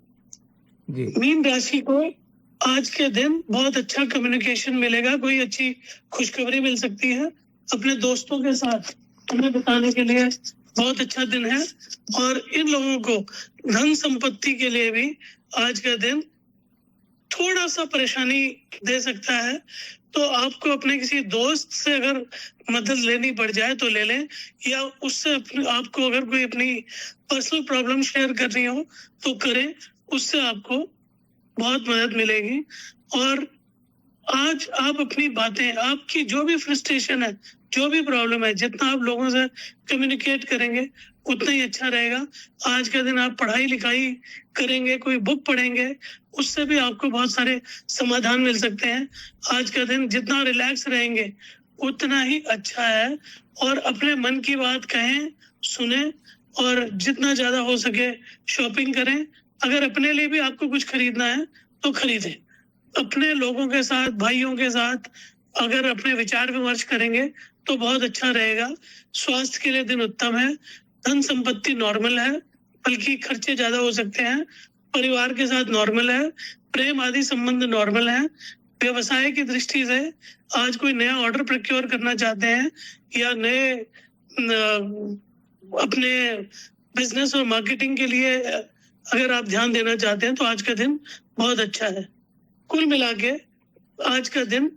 मीन राशि को आज के दिन बहुत अच्छा कम्युनिकेशन मिलेगा, कोई अच्छी खुशखबरी मिल सकती है, अपने दोस्तों के साथ हमें बताने के लिए बहुत अच्छा दिन है। और इन लोगों को धन संपत्ति के लिए भी आज का दिन थोड़ा सा परेशानी दे सकता है, तो आपको अपने किसी दोस्त से अगर मदद लेनी पड़ जाए तो ले लें, या उससे आपको अगर कोई अपनी पर्सनल प्रॉब्लम शेयर करनी हो तो करें, उससे आपको बहुत मदद मिलेगी। और आज आप अपनी बातें, आपकी जो भी फ्रस्ट्रेशन है, जो भी प्रॉब्लम है, जितना आप लोगों से कम्युनिकेट करेंगे उतना ही अच्छा रहेगा। आज का दिन आप पढ़ाई लिखाई करेंगे, कोई बुक पढ़ेंगे, उससे भी आपको बहुत सारे समाधान मिल सकते हैं। आज का दिन जितना रिलैक्स रहेंगे उतना ही अच्छा है, और अपने मन की बात कहें, सुने, और जितना ज्यादा हो सके शॉपिंग करें। अगर अपने लिए भी आपको कुछ खरीदना है तो खरीदें। अपने लोगों के साथ, भाइयों के साथ अगर अपने विचार विमर्श करेंगे तो बहुत अच्छा रहेगा। स्वास्थ्य के लिए दिन उत्तम है, धन संपत्ति नॉर्मल है, बल्कि खर्चे ज्यादा हो सकते हैं। परिवार के साथ नॉर्मल है, प्रेम आदि संबंध नॉर्मल है। व्यवसाय की दृष्टि से आज कोई नया ऑर्डर प्रोक्योर करना चाहते हैं, या नए अपने बिजनेस और मार्केटिंग के लिए अगर आप ध्यान देना चाहते हैं तो आज का दिन बहुत अच्छा है। कुल मिला के आज का दिन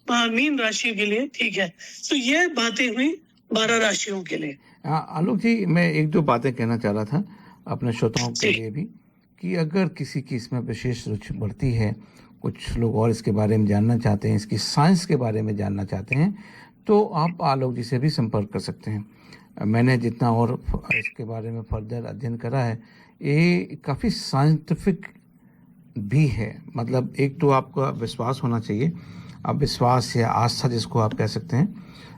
मीन राशि के लिए ठीक है। तो ये बातें हुई 12 राशियों के लिए। आलोक जी, मैं एक दो बातें कहना चाह रहा था अपने श्रोताओं के लिए भी, कि अगर किसी की इसमें विशेष रुचि बढ़ती है, कुछ लोग और इसके बारे में जानना चाहते हैं, इसकी साइंस के बारे में जानना चाहते हैं, तो आप आलोक जी से भी संपर्क कर सकते हैं। मैंने जितना और इसके बारे में फर्दर अध्ययन करा है, ये काफ़ी साइंटिफिक भी है। मतलब एक तो आपका विश्वास होना चाहिए, आप विश्वास या आस्था जिसको आप कह सकते हैं,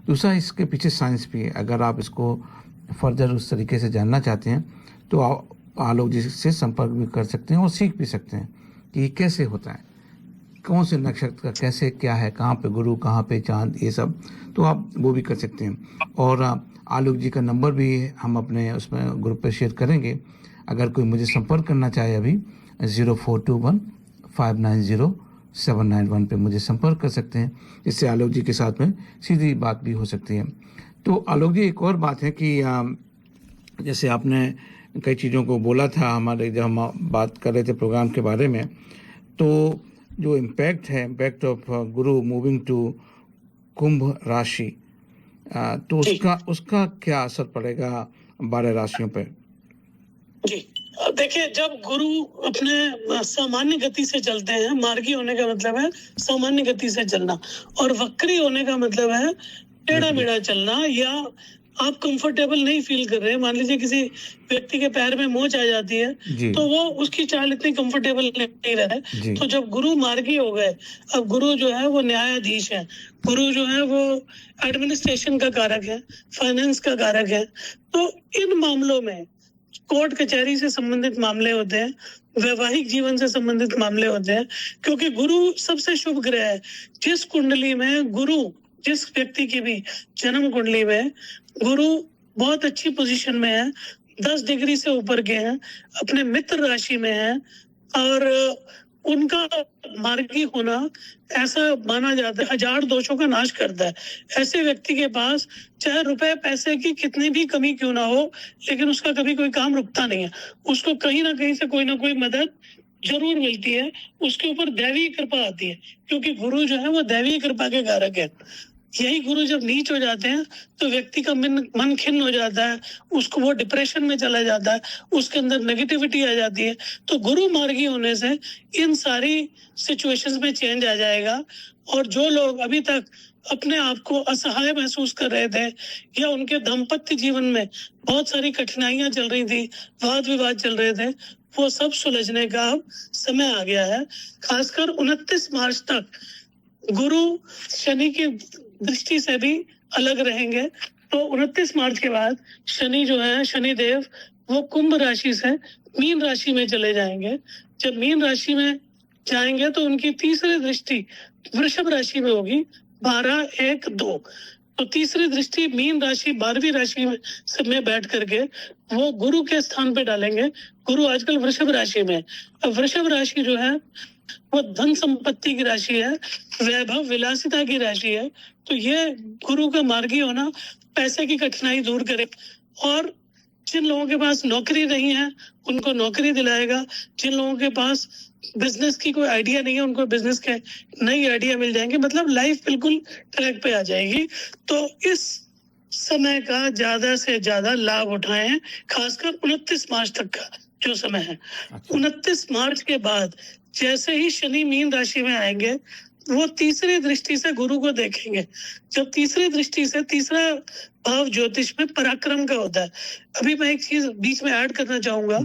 दूसरा इसके पीछे साइंस भी है। अगर आप इसको फर्दर उस तरीके से जानना चाहते हैं तो आप आलोक जी से संपर्क भी कर सकते हैं और सीख भी सकते हैं कि ये कैसे होता है, कौन से नक्षत्र का कैसे क्या है, कहाँ पे गुरु, कहाँ पे चांद, ये सब तो आप वो भी कर सकते हैं। और आलोक जी का नंबर भी हम अपने उसमें ग्रुप पे शेयर करेंगे। अगर कोई मुझे संपर्क करना चाहे अभी 0421-590-791 पे मुझे संपर्क कर सकते हैं, जिससे आलोक जी के साथ में सीधी बात भी हो सकती है। तो आलोक जी, एक और बात है कि जैसे आपने कई चीज़ों को बोला था हमारे, जब हम बात कर रहे थे प्रोग्राम के बारे में, तो जो इम्पैक्ट है, impact of Guru moving to कुंभ राशि, तो उसका क्या असर पड़ेगा 12 राशियों पे? जी देखिए, जब गुरु अपने सामान्य गति से चलते हैं, मार्गी होने का मतलब है सामान्य गति से चलना, और वक्री होने का मतलब है टेढ़ा मेढ़ा चलना, या आप कंफर्टेबल नहीं फील कर रहे हैं। मान लीजिए किसी व्यक्ति के पैर में मोच आ जाती है तो वो उसकी चाल इतनी कंफर्टेबल नहीं रहा है। तो जब गुरु मार्गी हो गए, अब गुरु जो है वो न्यायाधीश है, गुरु जो है वो एडमिनिस्ट्रेशन का कारक है, फाइनेंस का कारक है। तो इन मामलों में कोर्ट कचहरी से संबंधित मामले होते हैं, वैवाहिक जीवन से संबंधित मामले होते हैं, क्योंकि गुरु सबसे शुभ ग्रह है। जिस कुंडली में गुरु, जिस व्यक्ति की भी जन्म कुंडली में गुरु बहुत अच्छी पोजीशन में है, 10 डिग्री से ऊपर के हैं, अपने मित्र राशि में है, और उनका मार्गी होना ऐसा माना जाता है 1000 दोषों का नाश करता है। ऐसे व्यक्ति के पास चाहे रुपए पैसे की कितनी भी कमी क्यों ना हो, लेकिन उसका कभी कोई काम रुकता नहीं है। उसको कहीं ना कहीं से कोई ना कोई मदद जरूर मिलती है, उसके ऊपर दैवीय कृपा आती है, क्योंकि गुरु जो है वो दैवीय कृपा के कारक है। यही गुरु जब नीच हो जाते हैं तो व्यक्ति का मन खिन्न हो जाता है, उसको वो डिप्रेशन में चला जाता है, उसके अंदर नेगेटिविटी आ जाती है। तो गुरु मार्गी होने से इन सारी सिचुएशंस में चेंज आ जाएगा। और जो लोग अभी तक अपने आप को असहाय महसूस कर रहे थे या उनके दाम्पत्य जीवन में बहुत सारी कठिनाइयां चल रही थी, वाद विवाद चल रहे थे, वो सब सुलझने का अब समय आ गया है। खासकर 29 मार्च तक गुरु शनि की दृष्टि से भी अलग रहेंगे। तो 29 मार्च के बाद शनि जो है, शनि देव वो कुंभ राशि से मीन राशि में चले जाएंगे। जब मीन राशि में जाएंगे तो उनकी तीसरी दृष्टि वृषभ राशि में होगी 12-1-2। तो तीसरी दृष्टि मीन राशि 12वीं राशि में बैठ करके वो गुरु के स्थान पे डालेंगे। गुरु आजकल वृषभ राशि में। अब वृषभ राशि जो है वो धन संपत्ति की राशि है, वैभव विलासिता की राशि है। तो ये गुरु का मार्गी होना पैसे की कठिनाई दूर करे। और जिन लोगों के पास नौकरी नहीं है उनको नौकरी दिलाएगा। जिन लोगों के पास बिजनेस की कोई आइडिया नहीं है उनको बिजनेस के नई आइडिया मिल जाएंगे। मतलब लाइफ बिल्कुल ट्रैक पे आ जाएगी। तो इस समय का ज्यादा से ज्यादा लाभ उठाएं, खासकर 29 मार्च तक का जो समय है। 29 मार्च के बाद जैसे ही शनि मीन राशि में आएंगे वो तीसरी दृष्टि से गुरु को देखेंगे। जब तीसरी दृष्टि से, तीसरा भाव ज्योतिष में पराक्रम का होता है। अभी मैं एक चीज बीच में ऐड करना चाहूंगा।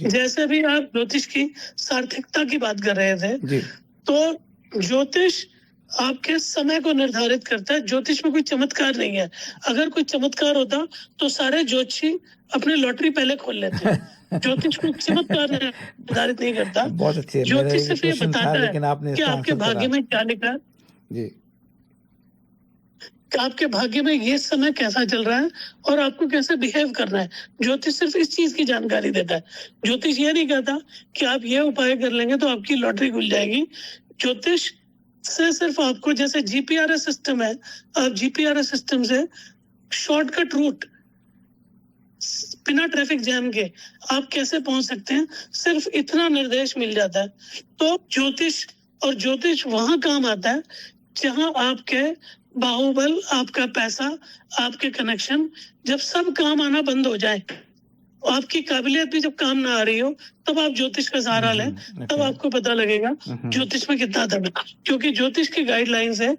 जैसे भी आप ज्योतिष की सार्थकता की बात कर रहे थे, तो ज्योतिष आपके समय को निर्धारित करता है। ज्योतिष में कोई चमत्कार नहीं है। अगर कोई चमत्कार होता तो सारे ज्योतिषी अपने लॉटरी पहले खोल लेते हैं। ज्योतिष को चमत्कार निर्धारित नहीं करता। बहुत अच्छे। ज्योतिष सिर्फ ये बताता है कि आपके भाग्य में क्या लिखा है जी, कि आपके भाग्य में ये समय कैसा चल रहा है और आपको कैसे बिहेव करना है। ज्योतिष सिर्फ इस चीज की जानकारी देता है। ज्योतिष ये नहीं कहता कि आप ये उपाय कर लेंगे तो आपकी लॉटरी खुल जाएगी। ज्योतिष से सिर्फ आपको, जैसे जीपीआरएस सिस्टम है, आप जीपीआरएस सिस्टम से शॉर्टकट रूट बिना ट्रैफिक जैम के आप कैसे पहुंच सकते हैं, सिर्फ इतना निर्देश मिल जाता है। तो ज्योतिष वहां काम आता है जहां आपके बाहुबल, आपका पैसा, आपके कनेक्शन, जब सब काम आना बंद हो जाए, आपकी काबिलियत भी जब काम ना आ रही हो, तब आप ज्योतिष का सहारा लें। तब आपको पता लगेगा ज्योतिष में कितना दम है। क्योंकि ज्योतिष की गाइडलाइंस है।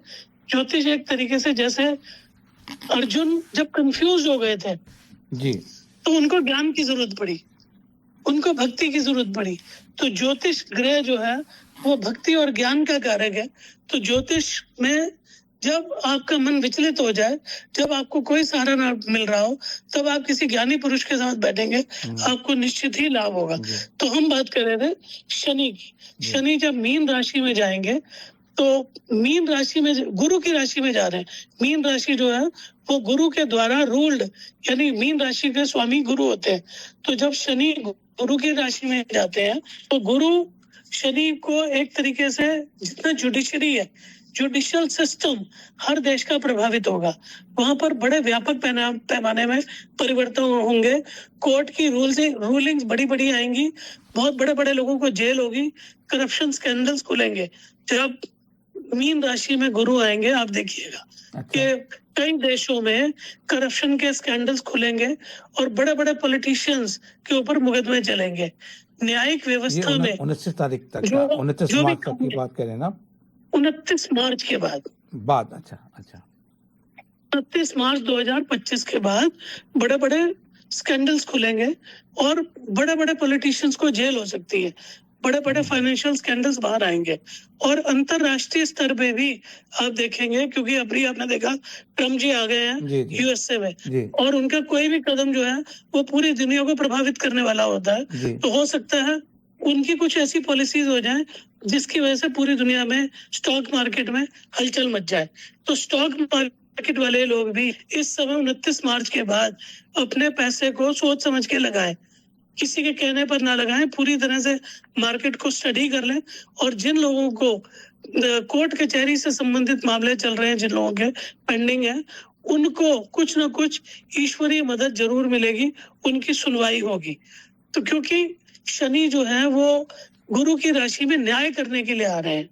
ज्योतिष एक तरीके से, जैसे अर्जुन जब कंफ्यूज हो गए थे जी, तो उनको ज्ञान की जरूरत पड़ी, उनको भक्ति की जरूरत पड़ी। तो ज्योतिष ग्रह जो है वो भक्ति और ज्ञान का कारक है। तो ज्योतिष में जब आपका मन विचलित हो जाए, जब आपको कोई सहारा ना मिल रहा हो, तब आप किसी ज्ञानी पुरुष के साथ बैठेंगे, आपको निश्चित ही लाभ होगा। तो हम बात कर रहे थे शनि की। शनि जब मीन राशि में जाएंगे तो मीन राशि में, गुरु की राशि में जा रहे हैं। मीन राशि जो है वो गुरु के द्वारा रूल्ड, यानी मीन राशि के स्वामी गुरु होते हैं। तो जब शनि गुरु की राशि में जाते हैं तो गुरु शनि को एक तरीके से, जितना जुडिशरी है, जुडिशियल सिस्टम हर देश का प्रभावित होगा। वहां पर बड़े व्यापक पैमाने में परिवर्तन होंगे। कोर्ट की रूलिंग्स बड़ी बड़ी आएंगी, बहुत बड़े बड़े लोगों को जेल होगी, करप्शन स्कैंडल्स खुलेंगे। जब मीन राशि में गुरु आएंगे, आप देखिएगा कि कई देशों में करप्शन के स्कैंडल्स खुलेंगे और बड़े बड़े पॉलिटिशियंस के ऊपर मुकदमे चलेंगे। न्यायिक व्यवस्था में 29 तारीख तक, 29 मार्च तक की बात करें ना, 29 मार्च के बाद। अच्छा 29 मार्च 2025 के बाद बड़े बड़े स्कैंडल्स खुलेंगे और बड़े बड़े पॉलिटिशियंस को जेल हो सकती है। बड़े बड़े फाइनेंशियल स्कैंडल्स बाहर आएंगे। और अंतरराष्ट्रीय स्तर पे भी आप देखेंगे, क्योंकि अभी आपने देखा ट्रम्प जी आ गए हैं यूएसए में, और उनका कोई भी कदम जो है वो पूरी दुनिया को प्रभावित करने वाला होता है। तो हो सकता है उनकी कुछ ऐसी पॉलिसीज हो जाए जिसकी वजह से पूरी दुनिया में स्टॉक मार्केट में हलचल मच जाए। तो स्टॉक मार्केट वाले लोग भी इस समय 29 मार्च के बाद अपने पैसे को सोच समझ के लगाएं। किसी के कहने पर ना लगाएं, पूरी तरह से मार्केट को स्टडी कर लें। और जिन लोगों को कोर्ट कचहरी से संबंधित मामले चल रहे हैं, जिन लोगों के पेंडिंग है, उनको कुछ ना कुछ ईश्वरीय मदद जरूर मिलेगी, उनकी सुनवाई होगी। तो क्योंकि शनि जो है वो गुरु की राशि में न्याय करने के लिए आ रहे हैं,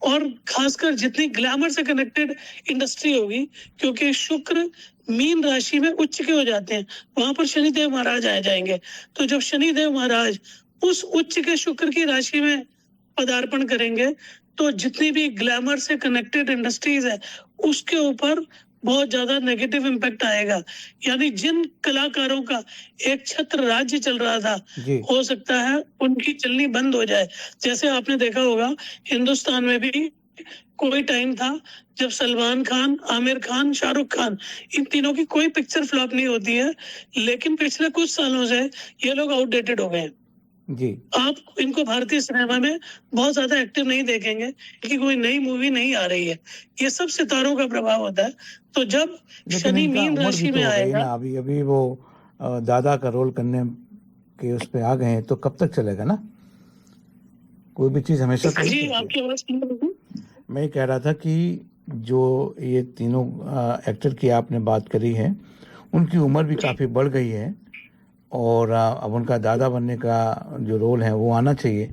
और खासकर जितनी ग्लैमर से कनेक्टेड इंडस्ट्री होगी, क्योंकि शुक्र मीन राशि में उच्च के हो जाते हैं, वहां पर शनिदेव महाराज आ जाएंगे। तो जब शनिदेव महाराज उस उच्च के शुक्र की राशि में पदार्पण करेंगे, तो जितनी भी ग्लैमर से कनेक्टेड इंडस्ट्रीज है उसके ऊपर बहुत ज्यादा नेगेटिव इम्पैक्ट आएगा। यानी जिन कलाकारों का एक छत्र राज्य चल रहा था, हो सकता है उनकी चलनी बंद हो जाए। जैसे आपने देखा होगा, हिंदुस्तान में भी कोई टाइम था जब सलमान खान, आमिर खान, शाहरुख खान, इन तीनों की कोई पिक्चर फ्लॉप नहीं होती है। लेकिन पिछले कुछ सालों से ये लोग आउटडेटेड हो गए हैं जी। आप इनको भारतीय सिनेमा में बहुत ज्यादा एक्टिव नहीं देखेंगे कि कोई नई मूवी नहीं आ रही है। ये सब सितारों का प्रभाव होता है। तो जब शनि मीन राशि में आएगा, अभी अभी वो दादा का रोल करने के उस पे आ गए हैं, तो कब तक चलेगा ना? कोई भी चीज हमेशा तो जी आपकी आवाज मैं कह रहा था कि जो ये तीनों एक्टर की आपने बात करी है, उनकी उम्र भी काफी बढ़ गई है, और अब उनका दादा बनने का जो रोल है वो आना चाहिए।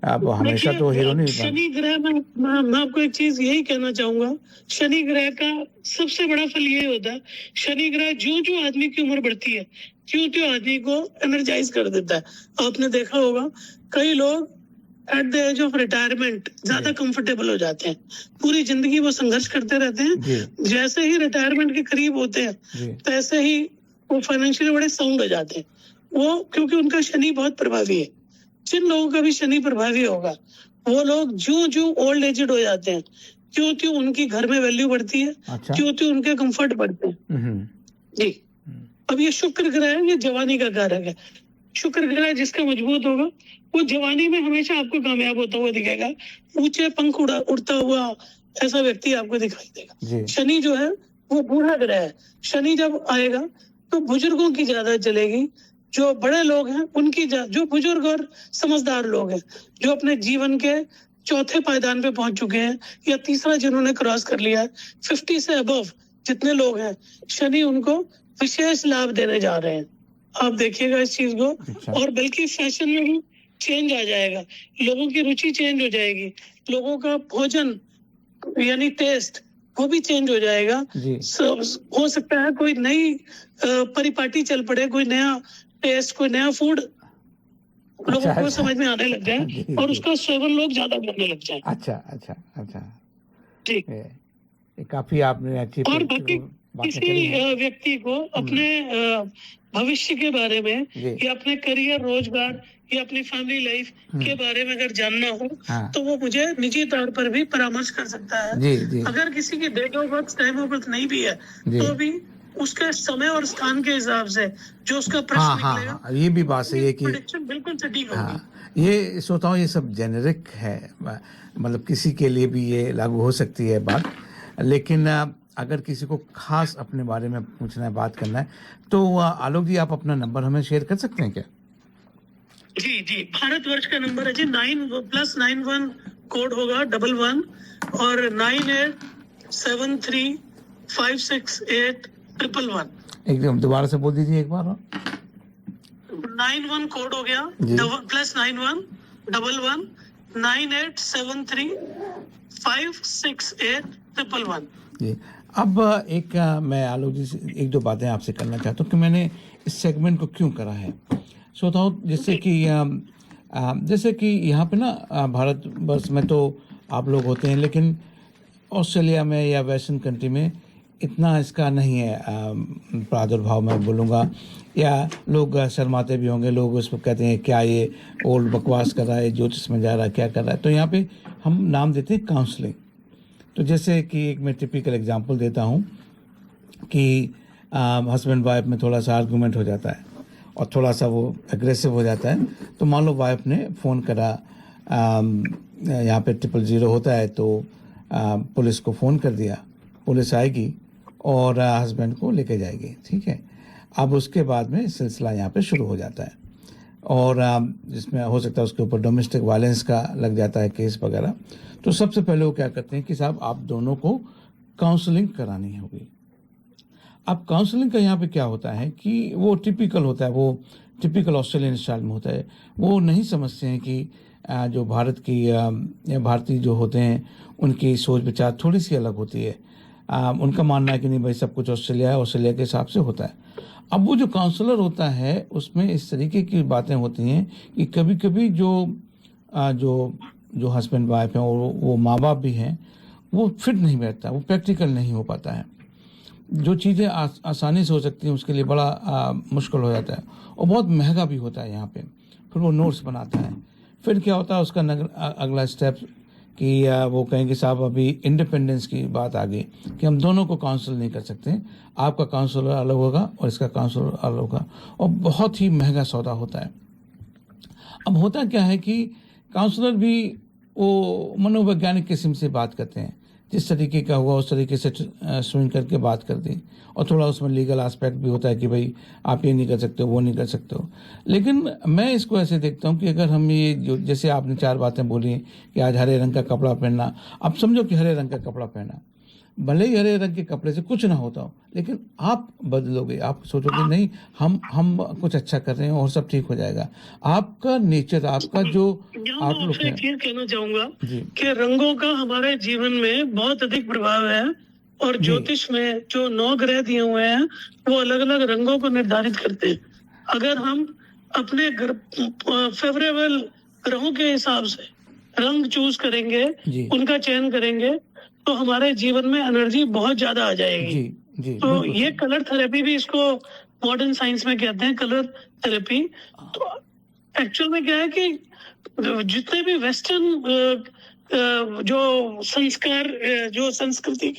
अब हमेशा तो हीरो नहीं बन। शनि ग्रह में मैं आपको एक चीज यही कहना चाहूंगा, शनि ग्रह का सबसे बड़ा फल ये होता है, शनि ग्रह जो जो आदमी की उम्र बढ़ती है, क्यों क्यों आदमी को एनर्जाइज कर देता है। आपने देखा होगा कई लोग at the age of retirement ज्यादा कंफर्टेबल हो जाते हैं, पूरी जिंदगी वो संघर्ष करते रहते हैं, जैसे ही रिटायरमेंट के करीब होते हैं तैसे ही वो फाइनेंशियली बड़े साउंड हो जाते हैं। वो क्योंकि उनका शनि बहुत प्रभावी है। जिन लोगों का भी शनि प्रभावी होगा, वो लोग जो जो ओल्ड एजेड हो जाते हैं, क्यों क्यों उनकी घर में वैल्यू बढ़ती है, क्यों क्यों उनके कंफर्ट बढ़ते हैं। जी, अब ये शुक्र ग्रह है, ये जवानी का कारक है। शुक्र ग्रह जिसका मजबूत होगा वो जवानी में हमेशा आपको कामयाब होता हुआ दिखेगा, ऊंचे पंख उड़ता हुआ ऐसा व्यक्ति आपको दिखाई देगा। शनि जो है वो बूढ़ा ग्रह है। शनि जब आएगा तो बुजुर्गों की ज्यादा चलेगी, जो बड़े लोग हैं उनकी, जो बुजुर्ग और समझदार लोग हैं, जो अपने जीवन के चौथे पायदान पे पहुंच चुके हैं या तीसरा जिन्होंने क्रॉस कर लिया है, 50 से अबव जितने लोग हैं, शनि उनको विशेष लाभ देने जा रहे हैं। आप देखिएगा इस चीज को। और बल्कि फैशन में भी चेंज आ जाएगा, लोगों की रुचि चेंज हो जाएगी, लोगों का भोजन यानी टेस्ट वो भी चेंज हो जाएगा। हो सकता है कोई नई परिपाटी चल पड़े, कोई नया टेस्ट, कोई नया फूड लोगों को समझ में आने लग जाए और उसका सेवन लोग ज्यादा करने लग जाए। अच्छा जी, काफी आपने अच्छी। और बाकी किसी व्यक्ति को अपने भविष्य के बारे में या अपने करियर, रोजगार या अपनी फैमिली लाइफ के बारे में अगर जानना हो, तो वो मुझे निजी तौर पर भी परामर्श कर सकता है। अगर किसी की date of birth, time of birth नहीं भी है, तो भी उसके समय और स्थान के हिसाब से जो उसका प्रश्न निकलेगा, ये भी बात सही है कि बिल्कुल सटीक होगी। ये सोचता हूँ ये सब जेनेरिक है, मतलब किसी के लिए भी ये लागू हो सकती है बात, लेकिन अगर किसी को खास अपने बारे में पूछना है, बात करना है, तो आलोक जी आप अपना नंबर हमें शेयर कर सकते हैं क्या? जी, भारतवर्ष का नंबर है जी 9+91 कोड होगा 11 और 9873568111। एकदम दोबारा से बोल दीजिए एक बार। 91 कोड हो गया, +91 11 9873568111। जी, अब एक मैं आलोक जी से एक दो बातें आपसे करना चाहता हूँ कि मैंने इस सेगमेंट को क्यों करा है। सोचता हूँ जैसे कि यहाँ पे ना भारतवर्ष में तो आप लोग होते हैं, लेकिन ऑस्ट्रेलिया में या वेस्टर्न कंट्री में इतना इसका नहीं है प्रादुर्भाव, मैं बोलूँगा, या लोग शर्माते भी होंगे, लोग उसको कहते हैं क्या ये ओल्ड बकवास कर रहा है, ज्योतिष में जा रहा है, क्या कर रहा है। तो यहाँ पे हम नाम देते हैं काउंसलिंग। तो जैसे कि एक मैं टिपिकल एग्जांपल देता हूँ कि हस्बैंड वाइफ में थोड़ा सा आर्गूमेंट हो जाता है और थोड़ा सा वो एग्रेसिव हो जाता है, तो मान लो वाइफ ने फ़ोन करा, यहाँ पे 000 होता है, तो पुलिस को फ़ोन कर दिया, पुलिस आएगी और हस्बैंड को लेके जाएगी, ठीक है। अब उसके बाद में सिलसिला यहाँ पे शुरू हो जाता है। और जिसमें हो सकता है उसके ऊपर डोमेस्टिक वायलेंस का लग जाता है केस वगैरह, तो सबसे पहले वो क्या करते हैं कि साहब आप दोनों को काउंसलिंग करानी होगी। अब काउंसलिंग का यहाँ पे क्या होता है कि वो टिपिकल होता है, वो टिपिकल ऑस्ट्रेलियन स्टाइल में होता है। वो नहीं समझते हैं कि जो भारतीय जो होते हैं उनकी सोच विचार थोड़ी सी अलग होती है। उनका मानना है कि नहीं भाई सब कुछ ऑस्ट्रेलिया है, ऑस्ट्रेलिया के हिसाब से होता है। अब वो जो काउंसलर होता है उसमें इस तरीके की बातें होती हैं कि कभी कभी जो हस्बैंड वाइफ हैं और वो माँ बाप भी हैं, वो फिट नहीं बैठता, वो प्रैक्टिकल नहीं हो पाता है। जो चीज़ें आसानी से हो सकती हैं उसके लिए बड़ा मुश्किल हो जाता है और बहुत महंगा भी होता है यहाँ पे। फिर वो नोट्स बनाता है, फिर क्या होता है उसका अगला स्टेप कि वो कहेंगे साहब अभी इंडिपेंडेंस की बात आ गई कि हम दोनों को काउंसिल नहीं कर सकते, आपका काउंसलर अलग होगा और इसका काउंसलर अलग होगा, और बहुत ही महंगा सौदा होता है। अब होता क्या है कि काउंसलर भी वो मनोवैज्ञानिक किस्म से बात करते हैं, जिस तरीके का हुआ उस तरीके से स्विंग करके बात कर दी, और थोड़ा उसमें लीगल एस्पेक्ट भी होता है कि भाई आप ये नहीं कर सकते हो, वो नहीं कर सकते हो। लेकिन मैं इसको ऐसे देखता हूँ कि अगर हम ये जो जैसे आपने 4 बातें बोली कि आज हरे रंग का कपड़ा पहनना, अब समझो कि हरे रंग का कपड़ा पहना, भले ही हरे रंग के कपड़े से कुछ ना होता हो, लेकिन आप बदलोगे, आप सोचोगे नहीं हम कुछ अच्छा कर रहे हैं और सब ठीक हो जाएगा। आपका नेचर, आपका जो आउटलुक है। ये कहना चाहूंगा जी। कि रंगों का हमारे जीवन में बहुत अधिक प्रभाव है, और ज्योतिष में जो 9 ग्रह दिए हुए हैं वो अलग अलग रंगों को निर्धारित करते हैं। अगर हम अपने फेवरेबल ग्रहों के हिसाब से रंग चूज करेंगे, उनका चयन करेंगे, तो हमारे जीवन में एनर्जी बहुत ज्यादा आ जाएगी। जी, तो ये कलर थेरेपी भी इसको मॉडर्न साइंस में कहते हैं, कलर थेरेपी। तो एक्चुअल में क्या है कि जितने भी वेस्टर्न जो संस्कार, जो संस्कृति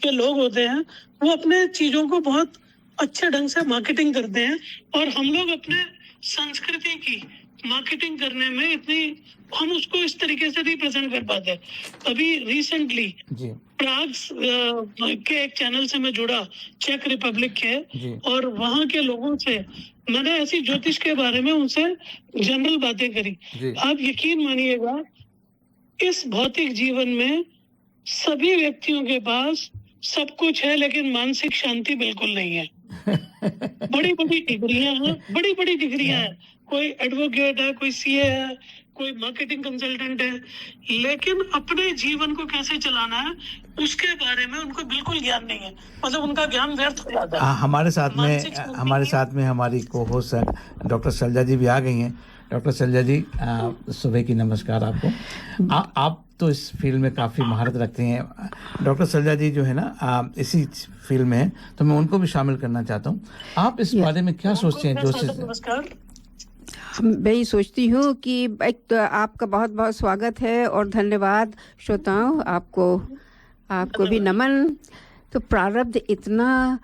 के लोग होते हैं, वो अपने चीजों को बहुत अच्छे ढंग से मार्केटिंग करते हैं, और हम लोग अपने संस्कृति की मार्केटिंग करने में हम उसको इस तरीके से नहीं प्रेजेंट कर पाते। अभी रिसेंटली प्राग के एक चैनल से मैं जुड़ा, चेक रिपब्लिक के, और वहाँ के लोगों से मैंने ऐसी ज्योतिष के बारे में उनसे जनरल बातें करी। आप यकीन मानिएगा, इस भौतिक जीवन में सभी व्यक्तियों के पास सब कुछ है, लेकिन मानसिक शांति बिल्कुल नहीं है। बड़ी बड़ी डिग्रियां हैं, कोई एडवोकेट है, कोई सीए है, कोई मार्केटिंग कंसल्टेंट है, लेकिन अपने जीवन को कैसे चलाना है उसके बारे में उनको बिल्कुल ज्ञान नहीं है। मतलब उनका ज्ञान व्यर्थ हो जाता है। हमारे साथ में हमारी को होस्ट डॉक्टर शैलजा जी भी आ गई हैं। डॉक्टर शैलजा जी, सुबह की नमस्कार आपको। आप तो इस फील्ड में काफ़ी महारत रखते हैं। डॉक्टर शैलजा जी जो है ना इसी फील्ड में है, तो मैं उनको भी शामिल करना चाहता हूँ। आप इस बारे में क्या सोचते हैं? नमस्कार। मैं ये सोचती हूँ कि एक तो आपका बहुत बहुत स्वागत है और धन्यवाद श्रोताओं, आपको भी नमन। तो प्रारब्ध इतना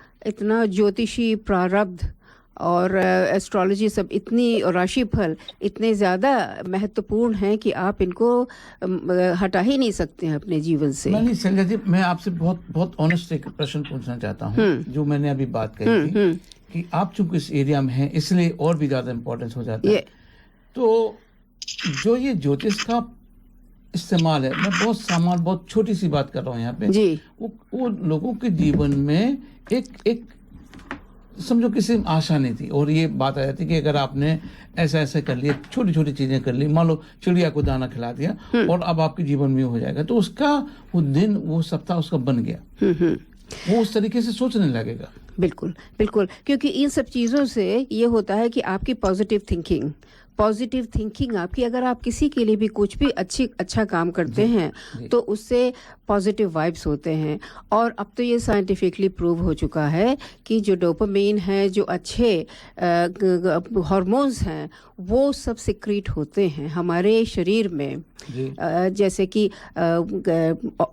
ज्योतिषी प्रारब्ध और एस्ट्रोलॉजी सब इतनी, और राशिफल इतने ज़्यादा महत्वपूर्ण हैं कि आप इनको हटा ही नहीं सकते हैं अपने जीवन से। नहीं शैलजा जी, मैं आपसे बहुत बहुत ऑनेस्ट एक प्रश्न पूछना चाहता हूँ। जो मैंने अभी बात कही थी कि आप चूंकि इस एरिया में हैं, इसलिए और भी ज़्यादा इम्पोर्टेंस हो जाता है। तो जो ये ज्योतिष का इस्तेमाल है, मैं बहुत छोटी सी बात कर रहा हूँ यहाँ पे जी। वो लोगों के जीवन में एक समझो किसी आशा नहीं थी, और ये बात आ जाती कि अगर आपने ऐसा कर लिया, छोटी छोटी चीजें कर ली, मान लो चिड़िया को दाना खिला दिया और अब आपके जीवन में हो जाएगा, तो उसका वो दिन, वो सप्ताह उसका बन गया। वो उस तरीके से सोचने लगेगा। बिल्कुल, क्योंकि इन सब चीज़ों से ये होता है कि आपकी पॉजिटिव थिंकिंग आपकी, अगर आप किसी के लिए भी कुछ भी अच्छा काम करते हैं तो उससे पॉजिटिव वाइब्स होते हैं। और अब तो ये साइंटिफिकली प्रूव हो चुका है कि जो डोपामाइन है, जो अच्छे हार्मोन्स हैं, वो सब सिक्रीट होते हैं हमारे शरीर में। जैसे कि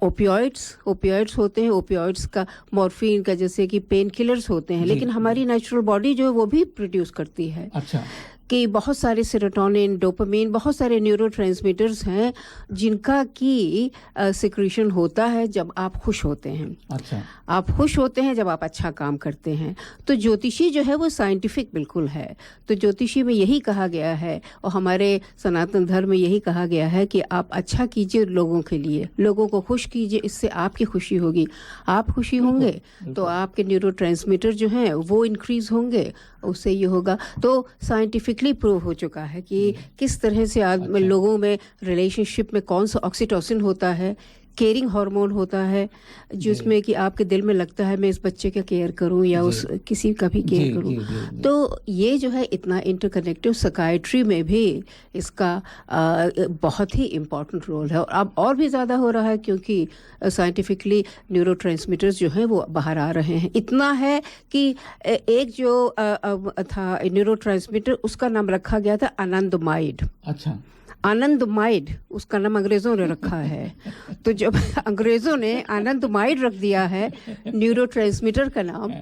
ओपियोइड्स होते हैं, ओपियोइड्स का, मॉर्फिन का, जैसे कि पेन किलर्स होते हैं, लेकिन हमारी नेचुरल बॉडी जो है वो भी प्रोड्यूस करती है। अच्छा। कि बहुत सारे सेरोटोनिन, डोपामिन, बहुत सारे न्यूरोट्रांसमीटर्स हैं जिनका की सिक्रीशन होता है जब आप खुश होते हैं। अच्छा, आप खुश होते हैं जब आप अच्छा काम करते हैं। तो ज्योतिषी जो है वो साइंटिफिक बिल्कुल है। तो ज्योतिषी में यही कहा गया है और हमारे सनातन धर्म में यही कहा गया है कि आप अच्छा कीजिए लोगों के लिए, लोगों को खुश कीजिए, इससे आपकी खुशी होगी। आप खुशी होंगे तो आपके न्यूरोट्रांसमीटर जो हैं वो इंक्रीज होंगे, उससे ये होगा। तो साइंटिफिकली प्रूव हो चुका है कि किस तरह से लोगों में रिलेशनशिप में कौन सा ऑक्सीटोसिन होता है, केयरिंग हार्मोन होता है, जिसमें कि आपके दिल में लगता है मैं इस बच्चे का केयर करूं या उस किसी का भी केयर करूं। तो ये जो है इतना इंटरकनेक्टिव, साइकाइट्री में भी इसका बहुत ही इम्पोर्टेंट रोल है। और अब और भी ज़्यादा हो रहा है क्योंकि साइंटिफिकली न्यूरोट्रांसमीटर्स जो हैं वो बाहर आ रहे हैं। इतना है कि एक जो था न्यूरोट्रांसमीटर, उसका नाम रखा गया था आनंदमाइड। अच्छा, आनंदमाइड उसका नाम अंग्रेजों ने रखा है। तो जब अंग्रेजों ने आनंदमाइड रख दिया है न्यूरोट्रांसमीटर का नाम,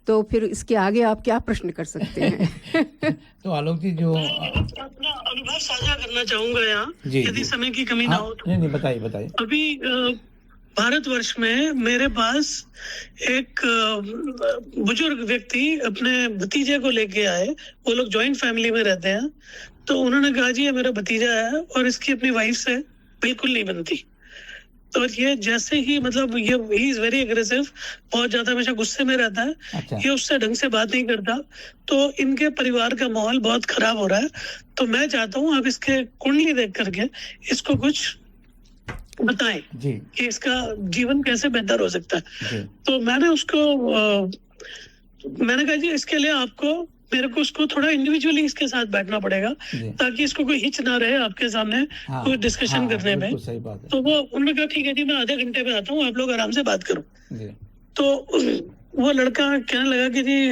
तो फिर इसके आगे आप क्या प्रश्न कर सकते हैं? तो आलोक जी, जो अपना अनुभव साझा करना चाहूंगा यहाँ, यदि समय की कमी ना हो तो। नहीं, बताइए। अभी भारतवर्ष में मेरे पास एक बुजुर्ग व्यक्ति अपने भतीजे को लेके आए। वो लोग जॉइंट फैमिली में रहते हैं। तो उन्होंने कहा जी ये मेरा भतीजा है और इसकी अपनी वाइफ से बिल्कुल नहीं बनती। तो ये जैसे ही मतलब ये ही इज वेरी एग्रेसिव, बहुत ज्यादा हमेशा गुस्से में रहता है। अच्छा। ये उससे ढंग से बात नहीं करता। तो इनके परिवार का माहौल बहुत खराब हो रहा है। तो मैं चाहता हूँ आप इसके कुंडली देख करके इसको कुछ बताएं जी कि इसका जीवन कैसे बेहतर हो सकता है। जी। तो मैंने उसको मैंने कहा जी इसके लिए आपको मेरे को उसको थोड़ा इंडिविजुअली इसके साथ बैठना पड़ेगा ताकि इसको कोई हिच ना रहे आपके सामने कोई डिस्कशन करने में। सही बात है। तो वो उन्होंने कहा ठीक है जी मैं आधे घंटे में आता हूँ, आप लोग आराम से बात करो। तो वो लड़का कहने लगा कि जी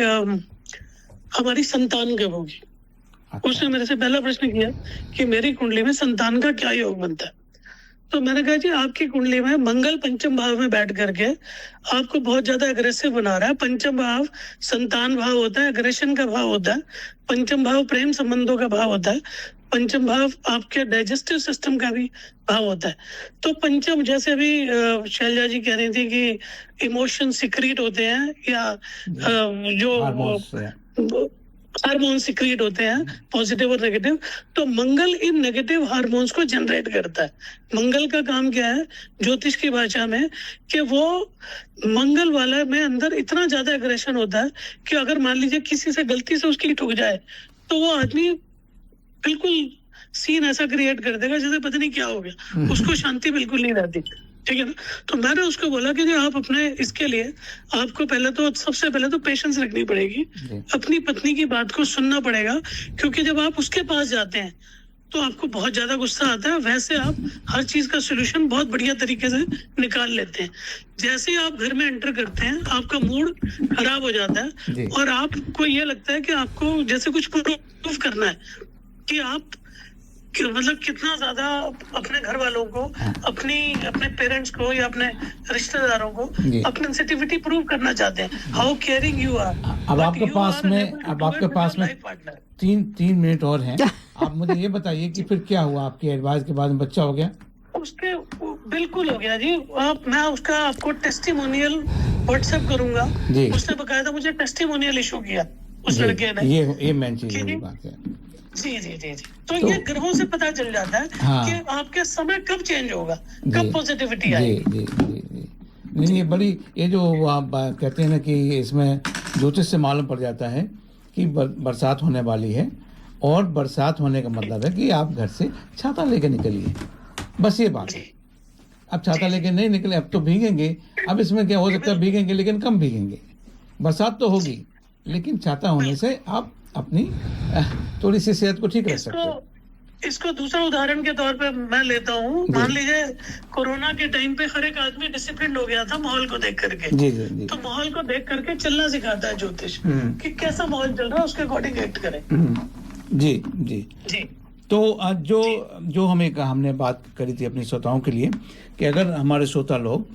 हमारी संतान कब होगी। उसने मेरे से पहला प्रश्न किया कि मेरी कुंडली में संतान का क्या योग बनता है। तो मैंने कहा जी आपकी कुंडली में मंगल पंचम भाव में बैठ करके आपको बहुत ज्यादा अग्रेसिव बना रहा है। पंचम भाव संतान भाव होता है, अग्रेशन का भाव होता है। पंचम भाव प्रेम संबंधों का भाव होता है। पंचम भाव आपके डाइजेस्टिव सिस्टम का भी भाव होता है। तो पंचम, जैसे अभी शैलजा जी कह रही थी कि इमोशन सिक्रीट होते हैं या जो हार्मोन सिक्रीट होते हैं पॉजिटिव और नेगेटिव, तो मंगल इन नेगेटिव हार्मोन्स को जनरेट करता है। मंगल का काम क्या है ज्योतिष की भाषा में कि वो मंगल वाला में अंदर इतना ज्यादा एग्रेशन होता है कि अगर मान लीजिए किसी से गलती से उसकी ठुक जाए तो वो आदमी बिल्कुल सीन ऐसा क्रिएट कर देगा जैसे पता नहीं क्या हो गया, उसको शांति बिल्कुल नहीं रहती। ठीक है ना। तो मैंने उसको बोला कि आप अपने इसके लिए आपको सबसे पहले तो पेशेंस रखनी पड़ेगी, अपनी पत्नी की बात को सुनना पड़ेगा, क्योंकि जब आप उसके पास जाते हैं तो आपको बहुत ज्यादा गुस्सा आता है। वैसे आप हर चीज का सोल्यूशन बहुत बढ़िया तरीके से निकाल लेते हैं। जैसे ही आप घर में एंटर करते हैं आपका मूड खराब हो जाता है और आपको ये लगता है कि आपको जैसे कुछ प्रूफ करना है कि आप मतलब कितना ज्यादा अपने घर वालों को, अपने पेरेंट्स को या अपने रिश्तेदारों को अपनी सेंसिटिविटी प्रूव करना चाहते हैं, हाउ केयरिंग यू आर। अब आपके पास में 3 मिनट और हैं। आप मुझे ये बताइए कि फिर क्या हुआ आपकी एडवाइस के बाद में? बच्चा हो गया? उसके बिल्कुल हो गया जी। मैं उसका आपको टेस्टिमोनियल व्हाट्सएप करूंगा। उसने बकायदा मुझे टेस्टिमोनियल इशू किया उस लड़के ने। ये मेन चीज बात है। जी। तो ये ग्रहों से पता चल जाता है कि आपके समय कब चेंज होगा, कब पॉजिटिविटी आएगी। नहीं, ये बड़ी, ये जो आप कहते हैं ना कि इसमें ज्योतिष से मालूम पड़ जाता है कि बरसात होने वाली है, और बरसात होने का मतलब है कि आप घर से छाता लेके निकलिए। बस ये बात है। अब छाता लेके नहीं निकले, अब तो भीगेंगे। अब इसमें क्या हो सकता है, भीगेंगे लेकिन कम भीगेंगे। बरसात तो होगी लेकिन छाता होने से आप अपनी थोड़ी सी सेहत को ठीक रख सकते हैं। इसको दूसरा उदाहरण के तौर पे मैं लेता हूँ। मान लीजिए कोरोना के टाइम पे हर एक आदमी डिसिप्लिन हो गया था माहौल को देख करके। जी। तो माहौल को देख करके चलना सिखाता है ज्योतिष कि कैसा माहौल चल रहा है उसके अकॉर्डिंग एक्ट करें। जी। तो जो हमने बात करी थी अपने श्रोताओं के लिए कि अगर हमारे श्रोता लोग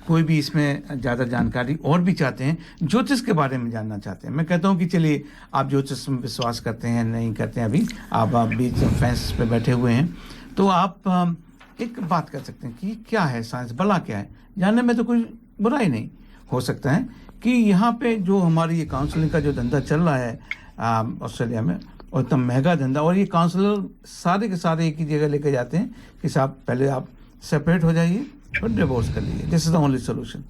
कोई भी इसमें ज़्यादा जानकारी और भी चाहते हैं, ज्योतिष के बारे में जानना चाहते हैं, मैं कहता हूँ कि चलिए आप ज्योतिष में विश्वास करते हैं नहीं करते हैं, अभी आप बीच फैंस पे बैठे हुए हैं, तो आप एक बात कर सकते हैं कि क्या है साइंस, भला क्या है, जानने में तो कोई बुराई नहीं। हो सकता है कि यहाँ पे जो हमारी ये काउंसलिंग का जो धंधा चल रहा है ऑस्ट्रेलिया में, और इतना महंगा धंधा, और ये काउंसलर सारे के सारे एक ही जगह लेके जाते हैं कि साहब पहले आप सेपरेट हो जाइए और डिवोर्स कर लीजिए, this is the only solution.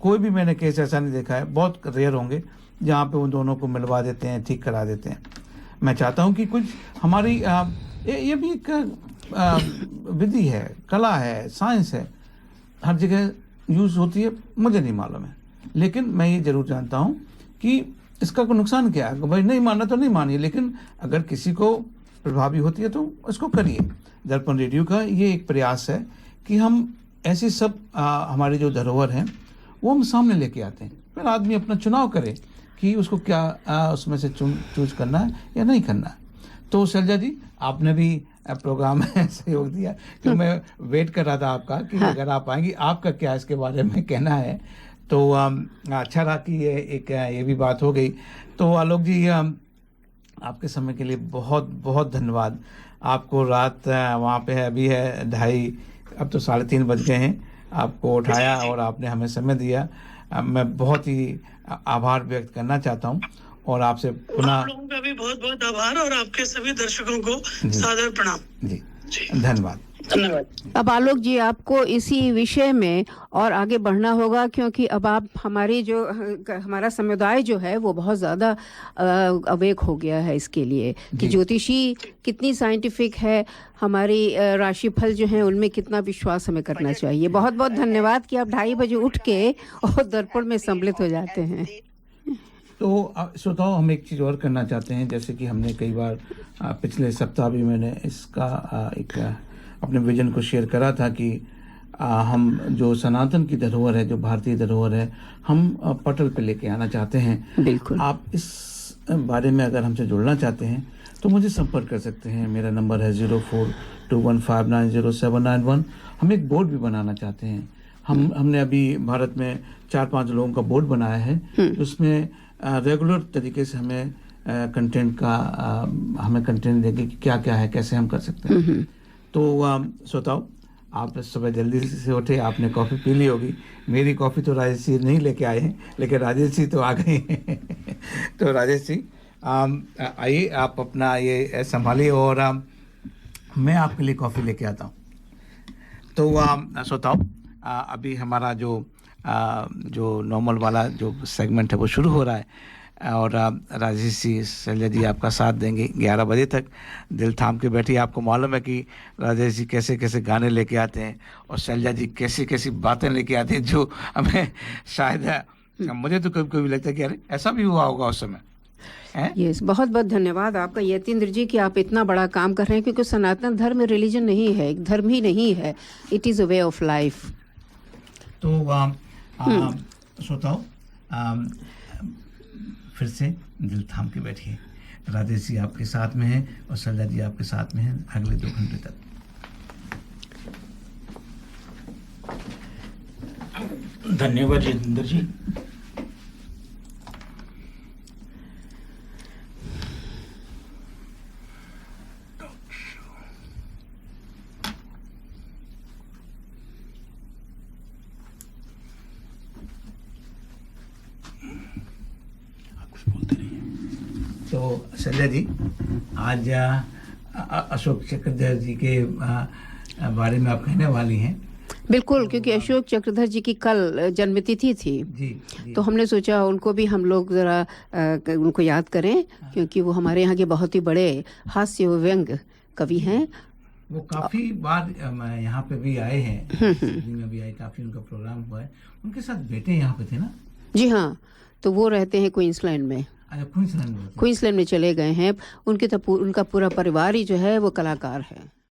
कोई भी मैंने केस ऐसा नहीं देखा है, बहुत रेयर होंगे जहाँ पे उन दोनों को मिलवा देते हैं, ठीक करा देते हैं। मैं चाहता हूँ कि कुछ हमारी ये भी एक विधि है, कला है, साइंस है, हर जगह यूज़ होती है, मुझे नहीं मालूम है, लेकिन मैं ये ज़रूर जानता हूँ कि इसका कोई नुकसान क्या है। भाई नहीं मानना तो नहीं मानिए, लेकिन अगर किसी को प्रभावी होती है तो उसको करिए। दर्पण रेडियो का ये एक प्रयास है कि हम ऐसी सब हमारी जो धरोहर हैं वो हम सामने लेके आते हैं, फिर आदमी अपना चुनाव करे कि उसको क्या उसमें से चूज करना है या नहीं करना है। तो शैलजा जी, आपने भी प्रोग्राम में सहयोग दिया, तो मैं वेट कर रहा था आपका कि अगर आप आएंगी, आपका क्या इसके बारे में कहना है। तो अच्छा रहा कि ये भी बात हो गई। तो आलोक जी, आपके समय के लिए बहुत बहुत धन्यवाद। आपको रात वहाँ पे है, अभी है 2:30, अब तो 3:30 बज गए हैं, आपको उठाया और आपने हमें समय दिया। मैं बहुत ही आभार व्यक्त करना चाहता हूँ और आपसे पुनः आप लोगों का भी बहुत बहुत आभार और आपके सभी दर्शकों को सादर प्रणाम। जी, धन्यवाद। धन्यवाद। अब आलोक जी, आपको इसी विषय में और आगे बढ़ना होगा, क्योंकि अब आप हमारा समुदाय जो है वो बहुत ज़्यादा अवेक हो गया है इसके लिए कि ज्योतिषी कितनी साइंटिफिक है, हमारी राशिफल जो है उनमें कितना विश्वास हमें करना चाहिए। बहुत बहुत धन्यवाद कि आप 2:30 बजे उठ के और दर्पण में सम्मिलित हो जाते हैं। तो श्रोताओं, हम एक चीज़ और करना चाहते हैं, जैसे कि हमने कई बार पिछले सप्ताह भी मैंने इसका एक अपने विजन को शेयर करा था कि हम जो सनातन की धरोहर है, जो भारतीय धरोहर है, हम पटल पे लेके आना चाहते हैं। बिल्कुल। आप इस बारे में अगर हमसे जुड़ना चाहते हैं तो मुझे संपर्क कर सकते हैं। मेरा नंबर है 0421590791। हम एक बोर्ड भी बनाना चाहते हैं। हमने अभी भारत में 4-5 लोगों का बोर्ड बनाया है, उसमें रेगुलर तरीके से हमें कंटेंट देंगे कि क्या क्या है, कैसे हम कर सकते हैं। तो श्रोताओ, आप सुबह जल्दी से उठे, आपने कॉफ़ी पी ली होगी। मेरी कॉफ़ी तो राजेश जी नहीं लेके आए हैं, लेकिन राजेश जी तो आ गए हैं। तो राजेश जी आइए, आप अपना ये संभालिए और मैं आपके लिए कॉफ़ी लेके आता हूँ। तो श्रोताओ, अभी हमारा जो नॉर्मल वाला जो सेगमेंट है वो शुरू हो रहा है और राजेश जी, शैलजा जी आपका साथ देंगे 11 बजे तक। दिल थाम के बैठिए। आपको मालूम है कि राजेश जी कैसे कैसे गाने लेके आते हैं और शैलजा जी कैसी कैसी बातें लेके आते हैं, जो हमें शायद मुझे तो कभी कभी लगता है कि अरे ऐसा भी हुआ होगा उस समय। यस, बहुत बहुत धन्यवाद आपका यतीन्द्र जी कि आप इतना बड़ा काम कर रहे हैं, क्योंकि सनातन धर्म रिलीजन नहीं है, एक धर्म ही नहीं है, it is a way of life. तो श्रोताओं, फिर से दिल थाम के बैठिए। राजेश जी आपके साथ में हैं और शैलजा जी आपके साथ में हैं अगले 2 घंटे तक। धन्यवाद जितेंद्र जी। तो शैलजा जी, आज अशोक चक्रधर जी के बारे में आप कहने वाली हैं। बिल्कुल, क्योंकि अशोक चक्रधर जी की कल जन्मतिथि थी। जी। तो हमने सोचा उनको भी हम लोग ज़रा उनको याद करें, क्योंकि वो हमारे यहाँ के बहुत ही बड़े हास्य व्यंग कवि हैं। वो काफ़ी बार यहाँ पे भी आए हैं, दिल्ली में भी आए, काफ़ी उनका प्रोग्राम हुआ है। उनके साथ बेटे यहाँ पे थे ना? जी हाँ, तो वो रहते हैं क्वींसलैंड में। अच्छा, क्वींसलैंड में चले गए हैं। उनका पूरा परिवार ही जो है वो कलाकार है।